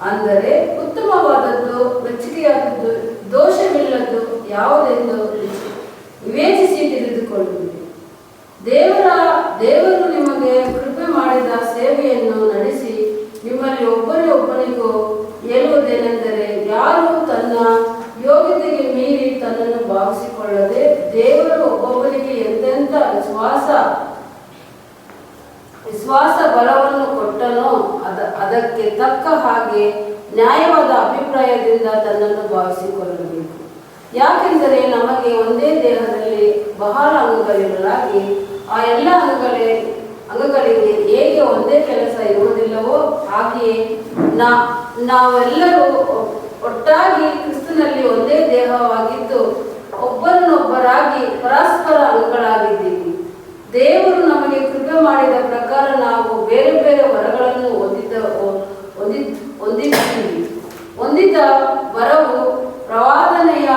S5: ಅಂದರೆ ಉತ್ತಮವಾದದ್ದು, ಮೆಚ್ಚುಗೆಯಾದದ್ದು, ದೋಷವಿಲ್ಲದ್ದು ಯಾವುದೆಂದು ವಿವೇಚಿಸಿ ತಿಳಿದುಕೊಳ್ಳುವಿರಿ. ದೇವರು ನಿಮಗೆ ಕೃಪೆ ಮಾಡಿದ ಸೇವೆಯನ್ನು ನಡೆಸಿ ನಿಮ್ಮಲ್ಲಿ ಒಬ್ಬರಿಗೊಬ್ಬನಿಗೂ ಹೇಳುವುದೇನೆಂದರೆ, ಯಾರು ತನ್ನ ಯೋಗ್ಯತೆಗೆ ಮೀರಿ ತನ್ನನ್ನು ಭಾವಿಸಿಕೊಳ್ಳದೆ ದೇವರು ಒಬ್ಬೊಬ್ಬರಿಗೆ ಎಂತೆಂಥ ವಿಶ್ವಾಸ ಬಲವನ್ನು ಕೊಟ್ಟನೋ ಅದಕ್ಕೆ ತಕ್ಕ ಹಾಗೆ ನ್ಯಾಯವಾದ ಅಭಿಪ್ರಾಯದಿಂದ ತನ್ನನ್ನು ಭಾವಿಸಿಕೊಳ್ಳಬೇಕು. ಯಾಕೆಂದರೆ ನಮಗೆ ಒಂದೇ ದೇಹದಲ್ಲಿ ಬಹಳ ಅಂಗಗಳಿರಲಾಗಿ ಆ ಎಲ್ಲ ಅಂಗಗಳಿಗೆ ಹೇಗೆ ಒಂದೇ ಕೆಲಸ ಇರುವುದಿಲ್ಲವೋ ಹಾಗೆಯೇ ನಾವೆಲ್ಲರೂ ಒಟ್ಟಾಗಿ ಕ್ರಿಸ್ತನಲ್ಲಿ ಒಂದೇ ದೇಹವಾಗಿದ್ದು ಒಬ್ಬರನ್ನೊಬ್ಬರಾಗಿ ಪರಸ್ಪರ ಅಂಗಗಳಾಗಿದ್ದೀವಿ. ದೇವರು ನಮಗೆ ಕೃಪೆ ಮಾಡಿದ ಪ್ರಕಾರ ನಾವು ಬೇರೆ ಬೇರೆ ವರಗಳನ್ನು ಹೊಂದಿದ್ದೀವಿ. ಹೊಂದಿದ ವರವು ಪ್ರವಾದನೆಯ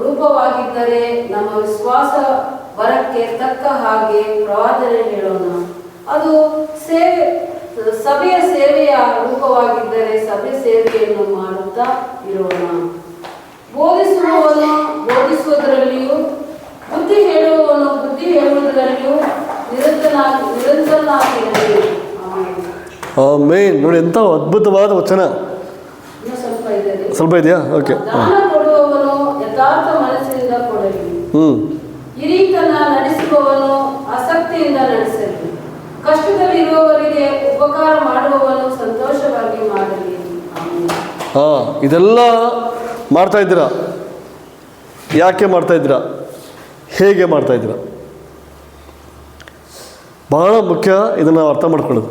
S5: ರೂಪವಾಗಿದ್ದರೆ ನಮ್ಮ ವಿಶ್ವಾಸ ವರಕ್ಕೆ ತಕ್ಕ ಹಾಗೆ ಪ್ರವಾದನೆ ಹೇಳೋಣ. ಅದು ಸಭೆಯ ಸೇವೆಯ ರೂಪವಾಗಿದ್ದರೆ ಸಭೆ ಸೇವೆಯನ್ನು ಮಾಡುತ್ತಾ ಇರೋಣ. ಬೋಧಿಸುವವನು ಬೋಧಿಸುವುದರಲ್ಲಿಯೂ ಬುದ್ಧಿ ಹೇಳುವವನು ಬುದ್ಧಿ ಹೇಳುವುದರಲ್ಲಿಯೂ ನಿರಂತರನಾಗಿರಲಿ.
S2: ಮೇನ್ ನೋಡಿ, ಎಂಥ ಅದ್ಭುತವಾದ ವಚನ.
S5: ಇನ್ನೂ ಸ್ವಲ್ಪ ಇದೆ.
S2: ಸ್ವಲ್ಪ ಇದೆಯಾ? ಓಕೆ.
S5: ದಾನ ಕೊಡುವವನು ಯಥಾರ್ಥ ಮನಸ್ಸಿನಿಂದ ಕೊಡಲಿ. ಹಿರಿತನ ನಡೆಸುವವನು ಆಸಕ್ತಿಯಿಂದ ನಡೆಸಲಿ. ಕಷ್ಟದಲ್ಲಿರುವವರಿಗೆ ಉಪಕಾರ ಮಾಡುವವನು ಸಂತೋಷವಾಗಿ ಮಾಡಲಿ.
S2: ಇದೆಲ್ಲ ಮಾಡ್ತಾ ಇದ್ದೀರಾ. ಯಾಕೆ ಮಾಡ್ತಾ ಇದ್ದೀರಾ? ಹೇಗೆ ಮಾಡ್ತಾ ಇದ್ದೀರಾ? ಬಹಳ ಮುಖ್ಯ ಇದನ್ನು ನಾವು ಅರ್ಥ ಮಾಡ್ಕೊಳ್ಳೋದು.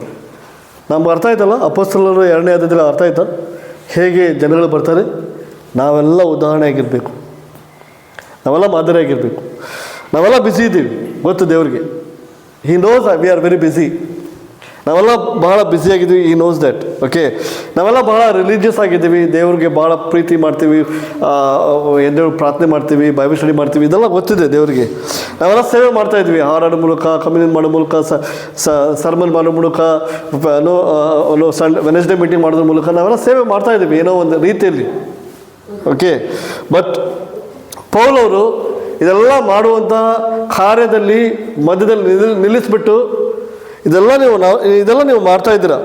S2: ನಮ್ಗೆ ಅರ್ಥ ಆಯ್ತಲ್ಲ, ಅಪೊಸ್ತಲರು 2ನೇ ಅಧ್ಯಾಯದಲ್ಲಿ ಅರ್ಥ ಆಯ್ತಾ ಹೇಗೆ ಜನಗಳು ಬರ್ತಾರೆ? ನಾವೆಲ್ಲ ಉದಾಹರಣೆ ಆಗಿರಬೇಕು, ನಾವೆಲ್ಲ ಮಾದರಿ ಆಗಿರಬೇಕು. ನಾವೆಲ್ಲ ಬ್ಯುಸಿ ಇದ್ದೀವಿ, ಗೊತ್ತು ದೇವ್ರಿಗೆ. He knows we are very busy. ನಾವೆಲ್ಲ ಬಹಳ ಬ್ಯುಸಿಯಾಗಿದ್ದೀವಿ. He knows that. ಓಕೆ, ನಾವೆಲ್ಲ ಬಹಳ ರಿಲಿಜಿಯಸ್ ಆಗಿದ್ದೀವಿ, ದೇವ್ರಿಗೆ ಭಾಳ ಪ್ರೀತಿ ಮಾಡ್ತೀವಿ, ಎದ್ದು ಪ್ರಾರ್ಥನೆ ಮಾಡ್ತೀವಿ, ಬೈಬಲ್ ಸ್ಟಡಿ ಮಾಡ್ತೀವಿ, ಇದೆಲ್ಲ ಗೊತ್ತಿದೆ ದೇವರಿಗೆ. ನಾವೆಲ್ಲ ಸೇವೆ ಮಾಡ್ತಾಯಿದ್ವಿ, ಹಾಡಾಡೋ ಮೂಲಕ, ಕಮ್ಯುನಿಯನ್ ಮಾಡೋ ಮೂಲಕ, ಸರ್ಮನ್ ಮಾಡೋ ಮೂಲಕ, ವೆನೆಸ್ಡೇ ಮೀಟಿಂಗ್ ಮಾಡೋದ್ರ ಮೂಲಕ ನಾವೆಲ್ಲ ಸೇವೆ ಮಾಡ್ತಾಯಿದ್ದೀವಿ ಏನೋ ಒಂದು ರೀತಿಯಲ್ಲಿ. ಓಕೆ, ಬಟ್ ಪೌಲವರು ಇದೆಲ್ಲ ಮಾಡುವಂಥ ಕಾರ್ಯದಲ್ಲಿ ಮಧ್ಯದಲ್ಲಿ ನಿಲ್ಲಿಸ್ಬಿಟ್ಟು ಇದೆಲ್ಲ ನೀವು ಮಾಡ್ತಾ ಇದ್ದೀರಾ.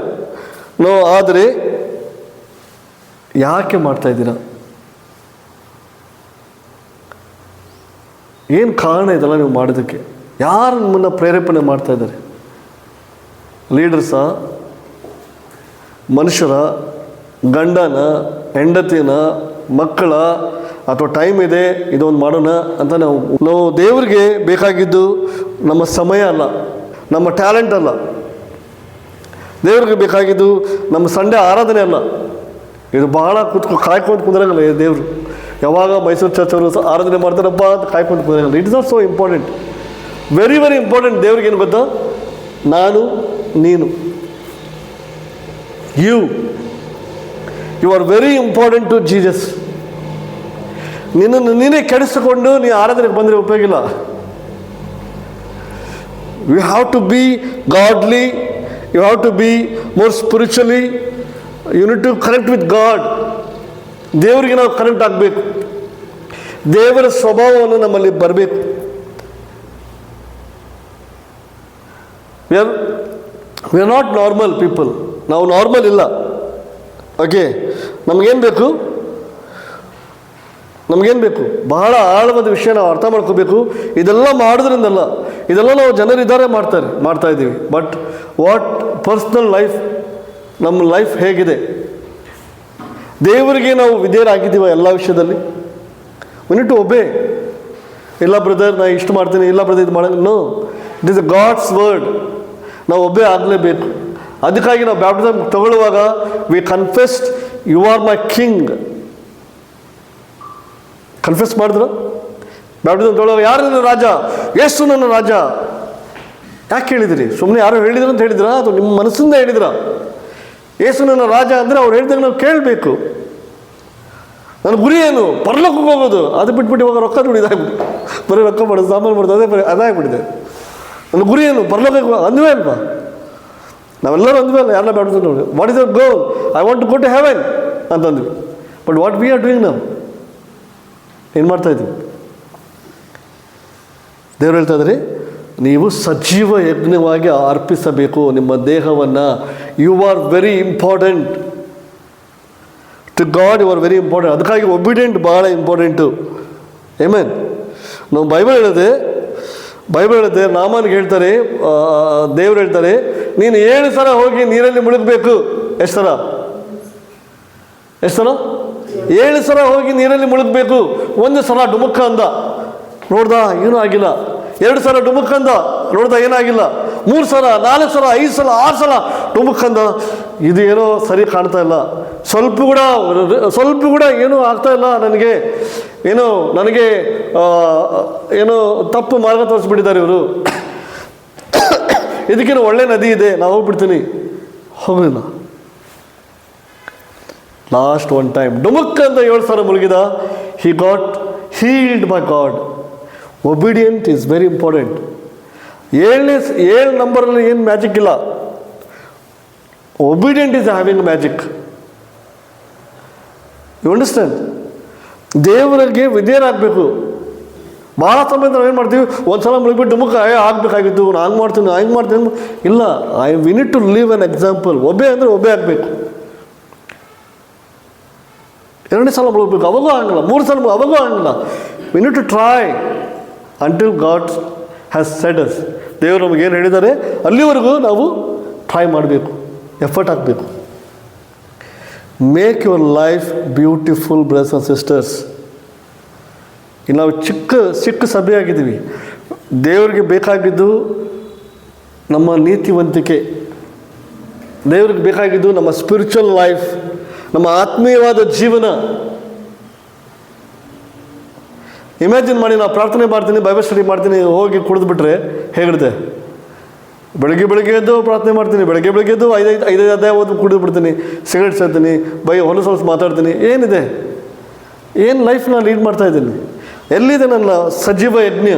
S2: ಆದರೆ ಯಾಕೆ ಮಾಡ್ತಾ ಇದ್ದೀರಾ? ಏನು ಕಾರಣ ಇದೆಲ್ಲ ನೀವು ಮಾಡೋದಕ್ಕೆ? ಯಾರು ನಿಮ್ಮನ್ನು ಪ್ರೇರೇಪಣೆ ಮಾಡ್ತಾ ಇದ್ದಾರೆ? ಲೀಡರ್ಸಾ, ಮನುಷ್ಯರ, ಗಂಡನ, ಹೆಂಡತಿನ, ಮಕ್ಕಳ, ಅಥವಾ ಟೈಮ್ ಇದೆ ಇದೊಂದು ಮಾಡೋಣ ಅಂತ ನಾವು ದೇವರಿಗೆ ಬೇಕಾಗಿದ್ದು ನಮ್ಮ ಸಮಯ ಅಲ್ಲ, ನಮ್ಮ ಟ್ಯಾಲೆಂಟ್ ಅಲ್ಲ. ದೇವ್ರಿಗೆ ಬೇಕಾಗಿದ್ದು ನಮ್ಮ ಸಂಡೇ ಆರಾಧನೆ ಅಲ್ಲ. ಇದು ಬಹಳ ಕಾಯ್ಕೊಂಡು ಕುಂದ್ರಂಗಲ್ಲ ದೇವರು. ಯಾವಾಗ ಮೈಸೂರು ಚರ್ಚ್ ಅವರು ಆರಾಧನೆ ಮಾಡ್ತಾರಪ್ಪ ಅಂತ ಕಾಯ್ಕೊಂಡು ಕುಂದ್ರಂಗಲ್ಲ. It is not so important. Very very important. ದೇವ್ರಿಗೆ ಏನು ಗೊತ್ತಾ? ನಾನು, ನೀನು, you are very important to Jesus. ನಿನ್ನನ್ನು ನೀನೇ ಕೆಡಿಸಿಕೊಂಡು ನೀ ಆರಾಧನೆಗೆ ಬಂದರೆ ಉಪಯೋಗ ಇಲ್ಲ. You have to be godly, you have to be more spiritually, you need to connect with God. ದೇವರಿಗೆ ನಾವು ಕನೆಕ್ಟ್ ಆಗಬೇಕು, ದೇವರ ಸ್ವಭಾವವನ್ನು ನಮ್ಮಲ್ಲಿ ಬರಬೇಕು. we are not normal people. ನಾವು ನಾರ್ಮಲ್ ಇಲ್ಲ. ಓಕೆ, ನಮಗೇನು ಬೇಕು? ಬಹಳ ಆಳವಾದ ವಿಷಯ ನಾವು ಅರ್ಥ ಮಾಡ್ಕೋಬೇಕು. ಇದೆಲ್ಲ ಮಾಡೋದ್ರಿಂದಲ್ಲ, ಇದೆಲ್ಲ ನಾವು ಜನರಿದ್ದಾರೆ ಮಾಡ್ತಾ ಇದ್ದೀವಿ. ಬಟ್ ವಾಟ್ ಪರ್ಸ್ನಲ್ ಲೈಫ್, ನಮ್ಮ ಲೈಫ್ ಹೇಗಿದೆ? ದೇವರಿಗೆ ನಾವು ವಿಧೇಯರಾಗಿದ್ದೀವ ಎಲ್ಲ ವಿಷಯದಲ್ಲಿ? We need to obey. ಇಲ್ಲ ಬ್ರದರ್ ನಾ ಇಷ್ಟು ಮಾಡ್ತೀನಿ, ಇಲ್ಲ ಬ್ರದರ್ ಇದು ಮಾಡೋದು. No, it is a God's word. ನಾವು ಒಬ್ಬೇ ಆಗಲೇಬೇಕು. ಅದಕ್ಕಾಗಿ ನಾವು ಬ್ಯಾಪ್ಟಿಸಮ್ ತಗೊಳ್ಳುವಾಗ we confessed you are my king. Confess ಮಾಡಿದ್ರು ಬ್ಯಾಪ್ಟಿಸಮ್ ತಗೊಳ್ಳುವಾಗ, ಯಾರು ನನ್ನ ರಾಜ? ಯೇಸು ನನ್ನ ರಾಜ. ಯಾಕೆ ಹೇಳಿದಿರಿ? ಸುಮ್ಮನೆ ಯಾರು ಹೇಳಿದ್ರು ಅಂತ ಹೇಳಿದ್ರಾ, ಅದು ನಿಮ್ಮ ಮನಸ್ಸಿಂದ ಹೇಳಿದ್ರ? ಯೇಸು ನನ್ನ ರಾಜ ಅಂದರೆ ಅವ್ರು ಹೇಳಿದಾಗ ನಾವು ಕೇಳಬೇಕು. ನನ್ನ ಗುರಿ ಏನು? ಪರಲೋಕಕ್ಕೆ ಹೋಗೋದು. ಅದು ಬಿಟ್ಬಿಟ್ಟು ಇವಾಗ ರೊಕ್ಕ ದುಡಿದಾಗ್ಬಿಟ್ಟು ಬರೀ ರೊಕ್ಕ ಮಾಡೋದು, ಸಾಮಾನು ಮಾಡೋದು, ಅದಾಗ್ಬಿಟ್ಟಿದೆ. ನನ್ನ ಗುರಿ ಏನು? ಪರಲೋಕಕ್ಕೆ ಅಂದ್ವೇ ಅಲ್ವಾ? ನಾವೆಲ್ಲರೂ ಅಂದ್ವೇ ಅಲ್ಲ? ಯಾರನ್ನ ಬ್ಯಾಪ್ಟಿಸಮ್ ನೋಡಿ, what is our goal? I want to go to heaven ಅಂತಂದ್ವಿ. But what we are doing ನಾವು? ಏನು ಮಾಡ್ತಾಯಿದ್ವಿ? ದೇವರು ಹೇಳ್ತಾ ಇದ್ರಿ, ನೀವು ಸಜೀವ ಯಜ್ಞವಾಗಿ ಅರ್ಪಿಸಬೇಕು ನಿಮ್ಮ ದೇಹವನ್ನು. You are very important to God. You are very important. ಅದಕ್ಕಾಗಿ ಒಬಿಡಿಯೆಂಟ್ ಭಾಳ ಇಂಪಾರ್ಟೆಂಟು. ಆಮೆನ್. ನಾವು ಬೈಬಲ್ ಹೇಳಿದೆ ನಾಮನಿಗೆ ಹೇಳ್ತಾರೆ, ದೇವ್ರು ಹೇಳ್ತಾರೆ, ನೀನು 7 ಸಲ ಹೋಗಿ ನೀರಲ್ಲಿ ಮುಳುಗಬೇಕು. ಎಷ್ಟು ಸಲ? 7 ಸಲ ಹೋಗಿ ನೀರಲ್ಲಿ ಮುಳುಗಬೇಕು. 1 ಸಲ ಡುಮುಕ್ಕ ಅಂದ, ನೋಡ್ದ ಏನೂ ಆಗಿಲ್ಲ. 2 ಸಲ ಡುಮುಕ್ಕ ಅಂದ, ನೋಡ್ದ ಏನಾಗಿಲ್ಲ. 3 ಸಲ, 4 ಸಲ, 5 ಸಲ, 6 ಸಲ ಡುಮುಕ್ಕ ಅಂದ. ಇದು ಏನೋ ಸರಿ ಕಾಣ್ತಾ ಇಲ್ಲ, ಸ್ವಲ್ಪ ಕೂಡ ಏನೂ ಆಗ್ತಾ ಇಲ್ಲ ನನಗೆ, ಏನೋ ತಪ್ಪು ಮಾರ್ಗ ತೋರಿಸ್ಬಿಟ್ಟಿದ್ದಾರೆ ಇವರು. ಇದಕ್ಕಿಂತ ಒಳ್ಳೆ ನದಿ ಇದೆ, ನಾವು ಹೋಗ್ಬಿಡ್ತೀನಿ. ಹೋಗಲಿಲ್ಲ. ಲಾಸ್ಟ್ ಒನ್ ಟೈಮ್ ಡುಮುಕ್ ಅಂತ 7 ಸಾವಿರ ಮುಳುಗಿದ. He got healed by God. Obedient is very important. 7 ನಂಬರಲ್ಲಿ ಏನು ಮ್ಯಾಜಿಕ್ ಇಲ್ಲ. Obedient is having magic. You understand? ದೇವರಿಗೆ ವಿಧೇಯರಾಗಬೇಕು. ಭಾಳ ಸಮಯ ನಾವು ಏನು ಮಾಡ್ತೀವಿ, ಒಂದು ಸಲ ಮುಳುಗಿಬಿಟ್ಟು ಡುಮುಕ್ ಆಗಬೇಕಾಗಿತ್ತು, ನಾನು ಹಂಗೆ ಮಾಡ್ತೀನಿ ಹಂಗೆ ಮಾಡ್ತೀನಿ. ಇಲ್ಲ, we need to live an example. Obey ಅಂದರೆ ಒಬ್ಬೆ ಆಗಬೇಕು. 2 ಸಲ ಮುಳುಗಬೇಕು, ಅವಾಗೂ ಆಗಲ್ಲ. 3 ಸಲ ಅವಾಗೂ ಆಗಲ್ಲ. We need to try until God has said us. ದೇವರು ನಮಗೇನು ಹೇಳಿದ್ದಾರೆ ಅಲ್ಲಿವರೆಗೂ ನಾವು ಟ್ರೈ ಮಾಡಬೇಕು, ಎಫರ್ಟ್ ಹಾಕಬೇಕು. Make your life beautiful brothers and sisters. ಇಲ್ಲಿ ನಾವು ಚಿಕ್ಕ ಸಭೆಯಾಗಿದ್ದೀವಿ. ದೇವರಿಗೆ ಬೇಕಾಗಿದ್ದು ನಮ್ಮ ನೀತಿವಂತಿಕೆ, ದೇವ್ರಿಗೆ ಬೇಕಾಗಿದ್ದು ನಮ್ಮ ಸ್ಪಿರಿಚುವಲ್ ಲೈಫ್, ನಮ್ಮ ಆತ್ಮೀಯವಾದ ಜೀವನ. ಇಮ್ಯಾಜಿನ್ ಮಾಡಿ, ನಾವು ಪ್ರಾರ್ಥನೆ ಮಾಡ್ತೀನಿ, ಬೈಬಲ್ ಸ್ಟಡಿ ಮಾಡ್ತೀನಿ, ಹೋಗಿ ಕುಡಿದ್ಬಿಟ್ರೆ ಹೇಗಿರುತ್ತೆ? ಬೆಳಗ್ಗೆ ಎದ್ದು ಪ್ರಾರ್ಥನೆ ಮಾಡ್ತೀನಿ, ಬೆಳಗ್ಗೆ ಎದ್ದು 5 ಅಧ್ಯಾಯ ಓದಿ ಕುಡಿದು ಬಿಡ್ತೀನಿ, ಸಿಗರೇಟ್ ಸೇರ್ತೀನಿ, ಹೊಲಸು ಮಾತಾಡ್ತೀನಿ. ಏನಿದೆ? ಏನು ಲೈಫ್ನ ಲೀಡ್ ಮಾಡ್ತಾಯಿದ್ದೀನಿ? ಎಲ್ಲಿದೆ ನನ್ನ ಸಜೀವ ಯಜ್ಞ?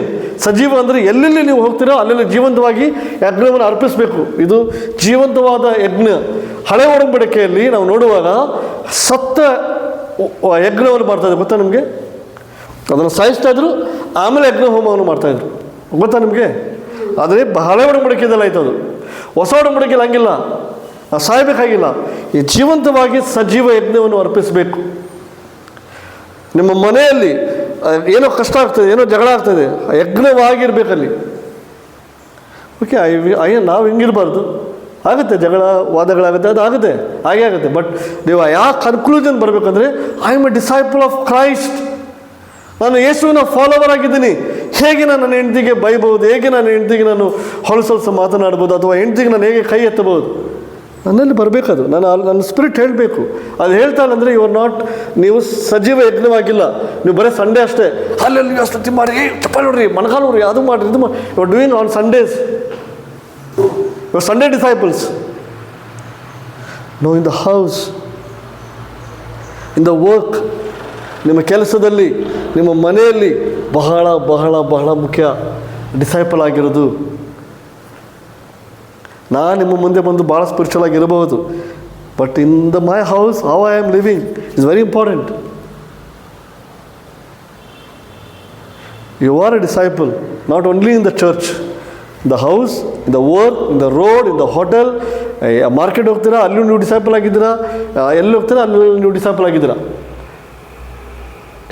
S2: ಸಜೀವ ಅಂದರೆ ಎಲ್ಲೆಲ್ಲಿ ನೀವು ಹೋಗ್ತೀರೋ ಅಲ್ಲೆಲ್ಲಿ ಜೀವಂತವಾಗಿ ಯಜ್ಞವನ್ನು ಅರ್ಪಿಸಬೇಕು. ಇದು ಜೀವಂತವಾದ ಯಜ್ಞ. ಹಳೆ ಒಡಂಬಡಿಕೆಯಲ್ಲಿ ನಾವು ನೋಡುವಾಗ ಸತ್ತ ಯಜ್ಞವನ್ನು ಮಾಡ್ತಾಯಿದ್ರು, ಗೊತ್ತಾ ನಿಮಗೆ? ಅದನ್ನು ಸಾಯಿಸ್ತಾ ಇದ್ರು, ಆಮೇಲೆ ಯಜ್ಞ ಹೋಮವನ್ನು ಮಾಡ್ತಾಯಿದ್ರು, ಗೊತ್ತಾ ನಿಮಗೆ? ಆದರೆ ಹಳೆ ಒಡಂಬಡಿಕೆಯಲ್ಲಿ ಆಯ್ತು. ಅದು ಹೊಸ ಒಡಂಬಡಿಕೆಯಲ್ಲಿ ಹಂಗಿಲ್ಲ, ಸಾಯಬೇಕಾಗಿಲ್ಲ. ಈ ಜೀವಂತವಾಗಿ ಸಜೀವ ಯಜ್ಞವನ್ನು ಅರ್ಪಿಸಬೇಕು. ನಿಮ್ಮ ಮನೆಯಲ್ಲಿ ಏನೋ ಕಷ್ಟ ಆಗ್ತದೆ, ಏನೋ ಜಗಳ ಆಗ್ತದೆ, ಯಜ್ಞವಾಗಿರ್ಬೇಕಲ್ಲಿ. ಓಕೆ, ನಾವು ಹಿಂಗಿರಬಾರ್ದು. ಆಗುತ್ತೆ, ಜಗಳ ವಾದಗಳಾಗುತ್ತೆ, ಅದು ಆಗುತ್ತೆ, ಹಾಗೆ ಆಗುತ್ತೆ. ಬಟ್ ನೀವು ಯಾವ ಕನ್ಕ್ಲೂಷನ್ ಬರಬೇಕಂದ್ರೆ, I am A disciple of Christ. ನಾನು ಯೇಸುವಿನ ಫಾಲೋವರ್ ಆಗಿದ್ದೀನಿ. ಹೇಗೆ ನಾನು ನನ್ನ ಹೆಂಡತಿಗೆ ಬೈಬೋದು, ಹೇಗೆ ನನ್ನ ಹೆಂಡತಿಗೆ ನಾನು ಹೊಲಸೊಲಸು ಮಾತನಾಡ್ಬೋದು, ಅಥವಾ ಹೆಂಡತಿಗೆ ನಾನು ಹೇಗೆ ಕೈ ಎತ್ತಬಹುದು, ನನ್ನಲ್ಲಿ ಬರಬೇಕದು. ನನ್ನ ಸ್ಪಿರಿಟ್ ಹೇಳಬೇಕು. ಅದು ಹೇಳ್ತಾ ಅಂದರೆ ಯು ಆರ್ ನಾಟ್, ನೀವು ಸಜೀವ ಯಜ್ಞವಾಗಿಲ್ಲ. ನೀವು ಬರೀ ಸಂಡೇ ಅಷ್ಟೇ, ಅಲ್ಲೆಲ್ಲಿ ಅಷ್ಟು ಮಾಡಿ, ಚಪ್ಪಾಳೆ ನೋಡ್ರಿ, ಮಣಕಾಲು ನೋಡ್ರಿ, ಅದು ಮಾಡಿರಿ, ಇದು ಮಾಡಿ. You are doing on Sundays. You are Sunday disciples. No, in the house, in the work, ನಿಮ್ಮ ಕೆಲಸದಲ್ಲಿ, ನಿಮ್ಮ ಮನೆಯಲ್ಲಿ ಬಹಳ ಬಹಳ ಬಹಳ ಮುಖ್ಯ ಡಿಸೈಪಲ್ ಆಗಿರೋದು. ನಾನು ನಿಮ್ಮ ಮುಂದೆ ಬಂದು ಭಾಳ ಸ್ಪಿರಿಚುವಲ್ ಆಗಿರಬಹುದು, but in my house how I am living is very important. You are a disciple not only in the church, in the house, in the work, in the road, in the hotel. Market ಹೋಗ್ತೀರಾ, ಅಲ್ಲೂ ನೀವು disciple ಆಗಿದ್ದೀರಾ. ಎಲ್ಲಿ ಹೋಗ್ತೀರಾ, ಅಲ್ಲಿ ನೀವು disciple ಆಗಿದ್ದೀರಾ.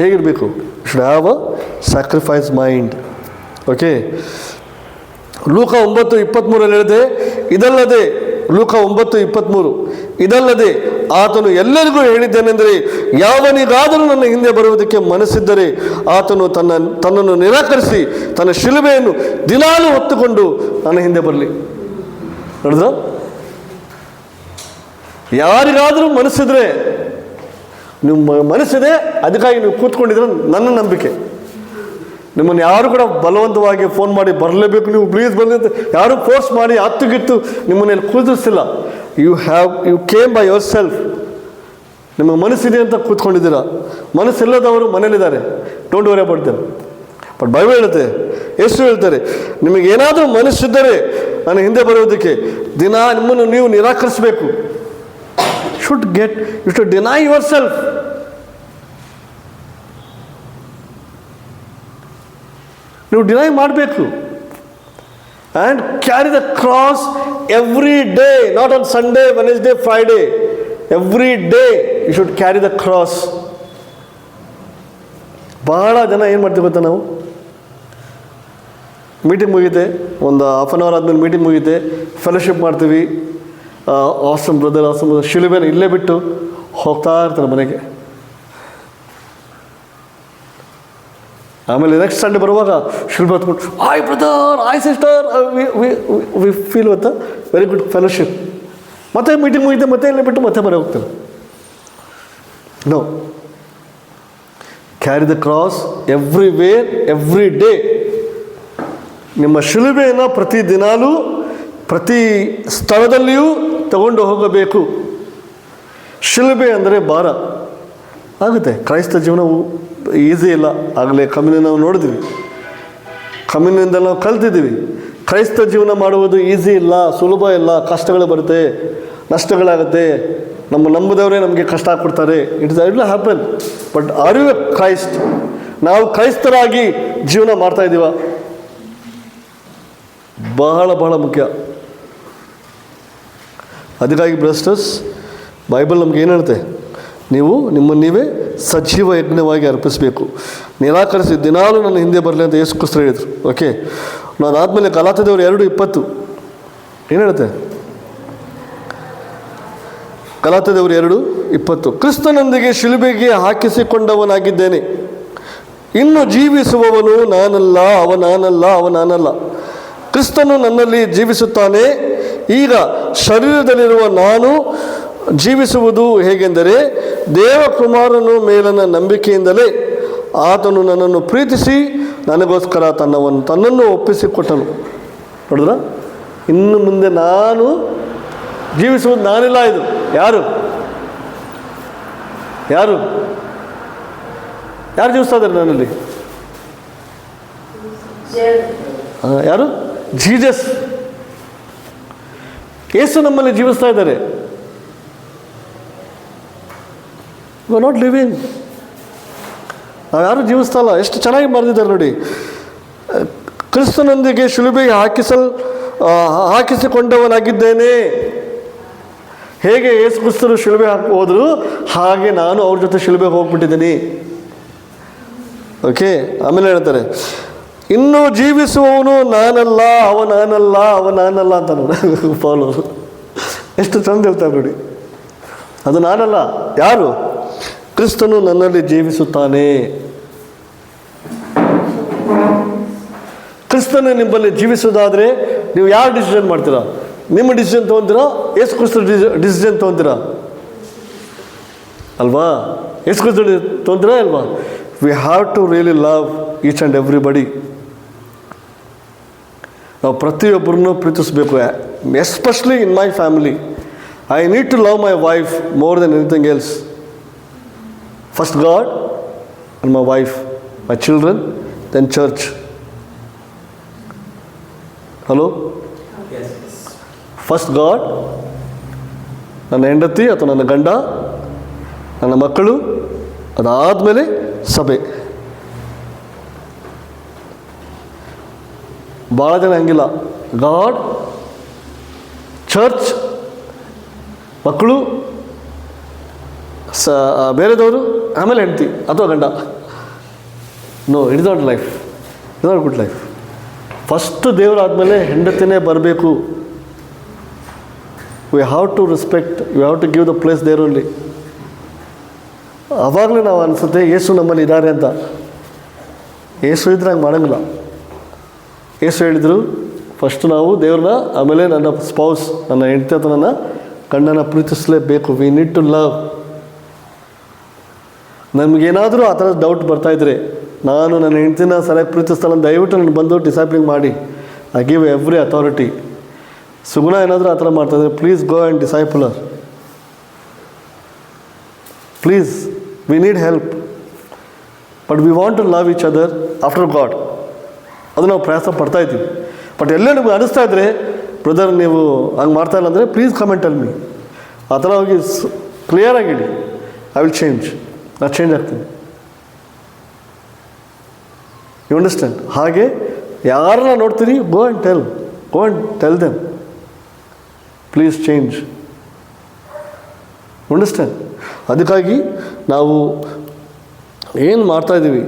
S2: ಹೇಗಿರಬೇಕು? Should have a sacrifice mind. Okay, ಲೂಕ 9:23 ಹೇಳಿದೆ, ಇದಲ್ಲದೆ ಲೂಕ 9:23, ಇದಲ್ಲದೆ ಆತನು ಎಲ್ಲರಿಗೂ ಹೇಳಿದ್ದೇನೆಂದರೆ, ಯಾವನಿಗಾದರೂ ನನ್ನ ಹಿಂದೆ ಬರುವುದಕ್ಕೆ ಮನಸ್ಸಿದ್ದರೆ ಆತನು ತನ್ನನ್ನು ನಿರಾಕರಿಸಿ ತನ್ನ ಶಿಲುಬೆಯನ್ನು ದಿನಾಲೂ ಹೊತ್ತುಕೊಂಡು ನನ್ನ ಹಿಂದೆ ಬರಲಿ. ನೋಡಿದ್ರ? ಯಾರಿಗಾದರೂ ಮನಸ್ಸಿದ್ರೆ, ನಿಮ್ಮ ಮನಸ್ಸಿದೆ, ಅದಕ್ಕಾಗಿ ನೀವು ಕೂತ್ಕೊಂಡಿದ್ರೆ ನನ್ನ ನಂಬಿಕೆ. ನಿಮ್ಮನ್ನು ಯಾರು ಕೂಡ ಬಲವಂತವಾಗಿ ಫೋನ್ ಮಾಡಿ ಬರಲೇಬೇಕು, ನೀವು ಪ್ಲೀಸ್ ಬರಲಿ ಅಂತ ಯಾರು ಫೋರ್ಸ್ ಮಾಡಿ ಹತ್ತುಗಿತ್ತು ನಿಮ್ಮನ್ನೆಲ್ಲಿ ಕೂದಿಸಿಲ್ಲ. You came by yourself. ನಿಮಗೆ ಮನಸ್ಸಿದೆ ಅಂತ ಕೂತ್ಕೊಂಡಿದ್ದೀರಾ. ಮನಸ್ಸಿಲ್ಲದವರು ಮನೇಲಿದ್ದಾರೆ, don't worry about them. But Bible ಹೇಳುತ್ತೆ, ಎಷ್ಟು ಹೇಳ್ತಾರೆ, ನಿಮಗೆ ಏನಾದರೂ ಮನಸ್ಸಿದ್ದರೆ ನಾನು ಹಿಂದೆ ಬರೋದಕ್ಕೆ ದಿನ ನಿಮ್ಮನ್ನು ನೀವು ನಿರಾಕರಿಸಬೇಕು. You should deny yourself. ನೀವು ಡಿನೈ ಮಾಡಬೇಕು. And carry the cross every day, not on Sunday, Wednesday, Friday. Every day you should carry the cross. ಬಹಳ ಜನ ಏನು ಮಾಡ್ತೀವಿ ಗೊತ್ತಾ, ನಾವು ಮೀಟಿಂಗ್ ಮುಗಿದೆ, ಒಂದು ಹಾಫ್ ಆನ್ ಅವರ್ ಆದಮೇಲೆ ಮೀಟಿಂಗ್ ಮುಗಿದೆ, ಫೆಲೋಶಿಪ್ ಮಾಡ್ತೀವಿ, ಆಸಮ್ ಬ್ರದರ್ ಶಿಲುಬೆನ ಇಲ್ಲೇ ಬಿಟ್ಟು ಹೋಗ್ತಾ ಇರ್ತಾರೆ ಮನೆಗೆ. ಆಮೇಲೆ ನೆಕ್ಸ್ಟ್ ಸಂಡೇ ಬರುವಾಗ ಶಿಲ್ಬ ಹತ್ಕೊಂಡು, hi brother, hi sister, we feel with very good fellowship. ಮತ್ತೆ ಮೀಟಿಂಗ್ ಮುಗಿದೆ, ಮತ್ತೆ ಇಲ್ಲೇ ಬಿಟ್ಟು ಮತ್ತೆ ಮನೆ ಹೋಗ್ತಾರೆ. No, carry the cross everywhere, every day. ನಿಮ್ಮ ಶಿಲುಬೆಯನ್ನು ಪ್ರತಿ ದಿನಾಲೂ ಪ್ರತಿ ಸ್ಥಳದಲ್ಲಿಯೂ ತಗೊಂಡು ಹೋಗಬೇಕು. ಶಿಲುಬೆ ಅಂದರೆ ಭಾರ ಆಗುತ್ತೆ. ಕ್ರೈಸ್ತ ಜೀವನವು ಈಸಿ ಇಲ್ಲ. ಆಗಲೇ ಕಮ್ಯುನಿ ನಾವು ನೋಡಿದ್ವಿ, ಕಮ್ಯುನಿಂದ ನಾವು ಕಲ್ತಿದ್ದೀವಿ. ಕ್ರೈಸ್ತ ಜೀವನ ಮಾಡುವುದು ಈಸಿ ಇಲ್ಲ, ಸುಲಭ ಇಲ್ಲ. ಕಷ್ಟಗಳು ಬರುತ್ತೆ, ನಷ್ಟಗಳಾಗುತ್ತೆ. ನಮ್ಮ ನಂಬದವರೇ ನಮಗೆ ಕಷ್ಟ ಕೊಡ್ತಾರೆ. It will happen. But are you a Christ? ನಾವು ಕ್ರೈಸ್ತರಾಗಿ ಜೀವನ ಮಾಡ್ತಾ ಇದ್ದೀವ? ಬಹಳ ಬಹಳ ಮುಖ್ಯ. ಅದಕ್ಕಾಗಿ ಬ್ರದರ್ಸ್, ಬೈಬಲ್ ನಮ್ಗೆ ಏನು ಹೇಳುತ್ತೆ? ನೀವು ನಿಮ್ಮನ್ನು ನೀವೇ ಸಜೀವ ಯಜ್ಞವಾಗಿ ಅರ್ಪಿಸಬೇಕು. ನಿರಾಕರಿಸಿ ದಿನಾಲೂ ನನ್ನ ಹಿಂದೆ ಬರಲಿ ಅಂತ ಯೇಸು ಕ್ರಿಸ್ತರು ಹೇಳಿದರು. ಓಕೆ, ನಾನು ಆದಮೇಲೆ ಗಲಾತ್ಯದವರು 2:20 ಏನು ಹೇಳುತ್ತೆ? ಗಲಾತ್ಯದವರು 2:20, ಕ್ರಿಸ್ತನೊಂದಿಗೆ ಶಿಲುಬೆಗೆ ಹಾಕಿಸಿಕೊಂಡವನಾಗಿದ್ದೇನೆ. ಇನ್ನು ಜೀವಿಸುವವನು ನಾನಲ್ಲ, ಅವನಾನಲ್ಲ. ಕ್ರಿಸ್ತನು ನನ್ನಲ್ಲಿ ಜೀವಿಸುತ್ತಾನೆ. ಈಗ ಶರೀರದಲ್ಲಿರುವ ನಾನು ಜೀವಿಸುವುದು ಹೇಗೆಂದರೆ, ದೇವಕುಮಾರನು ಮೇಲನ ನಂಬಿಕೆಯಿಂದಲೇ. ಆತನು ನನ್ನನ್ನು ಪ್ರೀತಿಸಿ ನನಗೋಸ್ಕರ ತನ್ನನ್ನು ಒಪ್ಪಿಸಿಕೊಟ್ಟನು. ನೋಡಿದ್ರ, ಇನ್ನು ಮುಂದೆ ನಾನು ಜೀವಿಸುವುದು ನಾನಿಲ್ಲ. ಇದು ಯಾರು ಜೀವಿಸ್ತಾ ಇದ್ದಾರೆ ನನ್ನಲ್ಲಿ? ಯಾರು? ಜೀಸಸ್. ಯೇಸು ನಮ್ಮಲ್ಲಿ ಜೀವಿಸ್ತಾ ಇದ್ದಾರೆ. You are not living. ನಾವು ಯಾರು ಜೀವಿಸ್ತಾ ಇಲ್ಲ. ಎಷ್ಟು ಚೆನ್ನಾಗಿ ಬರೆದಿದ್ದಾರೆ ನೋಡಿ. ಕ್ರಿಸ್ತನೊಂದಿಗೆ ಶಿಲುಬೆಗೆ ಹಾಕಿಸಿಕೊಂಡವನಾಗಿದ್ದೇನೆ. ಹೇಗೆ ಯೇಸು ಕ್ರಿಸ್ತರು ಶಿಲುಬೆ ಹೋದರು, ಹಾಗೆ ನಾನು ಅವ್ರ ಜೊತೆ ಶಿಲುಬೆಗೆ ಹೋಗ್ಬಿಟ್ಟಿದ್ದೀನಿ. ಓಕೆ, ಆಮೇಲೆ ಹೇಳ್ತಾರೆ, ಇನ್ನೂ ಜೀವಿಸುವವನು ನಾನಲ್ಲ, ಅವನಾನಲ್ಲ ಅಂತ ನೋಡಿ. ಪೌಲರು ಎಷ್ಟು ಚಂದ ಹೇಳ್ತಾರೆ ನೋಡಿ. ಅದು ನಾನಲ್ಲ. ಯಾರು? ಕ್ರಿಸ್ತನು ನನ್ನಲ್ಲಿ ಜೀವಿಸುತ್ತಾನೆ. ಕ್ರಿಸ್ತನು ನಿಮ್ಮಲ್ಲಿ ಜೀವಿಸೋದಾದರೆ ನೀವು ಯಾರು ಡಿಸಿಷನ್ ಮಾಡ್ತೀರಾ? ನಿಮ್ಮ ಡಿಸಿಷನ್ ತೊಗೊತೀರಾ? ಯೇಸು ಕ್ರಿಸ್ತ ಡಿಸಿಷನ್ ತೊಗೊತೀರಾ ಅಲ್ವಾ? ಯೇಸು ಕ್ರಿಸ್ತ ತೊಗೊತೀರಾ ಅಲ್ವಾ? We have to really love each and everybody. ನಾವು ಪ್ರತಿಯೊಬ್ಬರನ್ನು ಪ್ರೀತಿಸಬೇಕು. Especially in my family, I need to love my wife more than anything else. First God and my wife, my children, then church. Hello?
S1: Yes.
S2: First God, ನನ್ನ ಹೆಂಡತಿ ಅಥವಾ ನನ್ನ ಗಂಡ, ನನ್ನ ಮಕ್ಕಳು, ಅದಾದಮೇಲೆ ಸಭೆ. ಭಾಳ ಜನ ಹಂಗಿಲ್ಲ. ಗಾಡ್, ಚರ್ಚ್, ಮಕ್ಕಳು, ಬೇರೆದವರು, ಆಮೇಲೆ ಹೆಂಡತಿ ಅಥವಾ ಗಂಡ. No, it is not life. It is not good life. First ದೇವರಾದಮೇಲೆ ಹೆಂಡತಿನೇ ಬರಬೇಕು. We have to respect, we have to give the place there only. ಆವಾಗಲೇ ನಾವು ಅನಿಸುತ್ತೆ ಯೇಸು ನಮ್ಮಲ್ಲಿ ಇದ್ದಾರೆ ಅಂತ. ಯೇಸು ಇದ್ರೆ ಹಂಗೆ ಮಾಡೋಂಗಿಲ್ಲ. ಯೇಸು ಹೇಳಿದರು, ಫಸ್ಟ್ ನಾವು ದೇವ್ರನ್ನ, ಆಮೇಲೆ ನನ್ನ ಸ್ಪೌಸ್, ನನ್ನ ಹೆಂಡತಿ ಅಥವಾ ನನ್ನ ಗಂಡನ ಪ್ರೀತಿಸಲೇಬೇಕು. We need to love. ನಮಗೇನಾದರೂ ಆ ಥರ ಡೌಟ್ ಬರ್ತಾಯಿದ್ರೆ, ನಾನು ನನ್ನ ಹೆಂಡ್ತಿನ ಸರಿಯಾಗಿ ಪ್ರೀತಿಸ್ತಾನೆ, ದಯವಿಟ್ಟು ನಾನು ಬಂದು ಡಿಸೈಪ್ಲಿಂಗ್ ಮಾಡಿ. I give every authority. Suguna ಏನಾದರೂ ಆ ಥರ ಮಾಡ್ತಾಯಿದ್ರೆ, please go and disciple. Please, we need help. But we want to love each other after God. ಅದು ನಾವು ಪ್ರಯಾಸ ಪಡ್ತಾಯಿದ್ದೀವಿ. ಬಟ್ ಎಲ್ಲೇ ನಿಮ್ಗೆ ಅನಿಸ್ತಾ ಇದ್ದರೆ, ಬ್ರದರ್ ನೀವು ಹಂಗೆ ಮಾಡ್ತಾಯಿಲ್ಲ ಅಂದರೆ, ಪ್ಲೀಸ್ ಕಮೆಂಟ್ ಟೆಲ್ ಮೀ. ಆ ಥರ ಹೋಗಿ ಕ್ಲಿಯರಾಗಿ ಹೇಳಿ. I will change. ನಾನು ಚೇಂಜ್ ಆಗ್ತೀನಿ. You understand? ಹಾಗೆ ಯಾರನ್ನ ನೋಡ್ತೀರಿ, go and tell them, please change. Understand? ಅದಕ್ಕಾಗಿ ನಾವು ಏನು ಮಾಡ್ತಾಯಿದ್ದೀವಿ,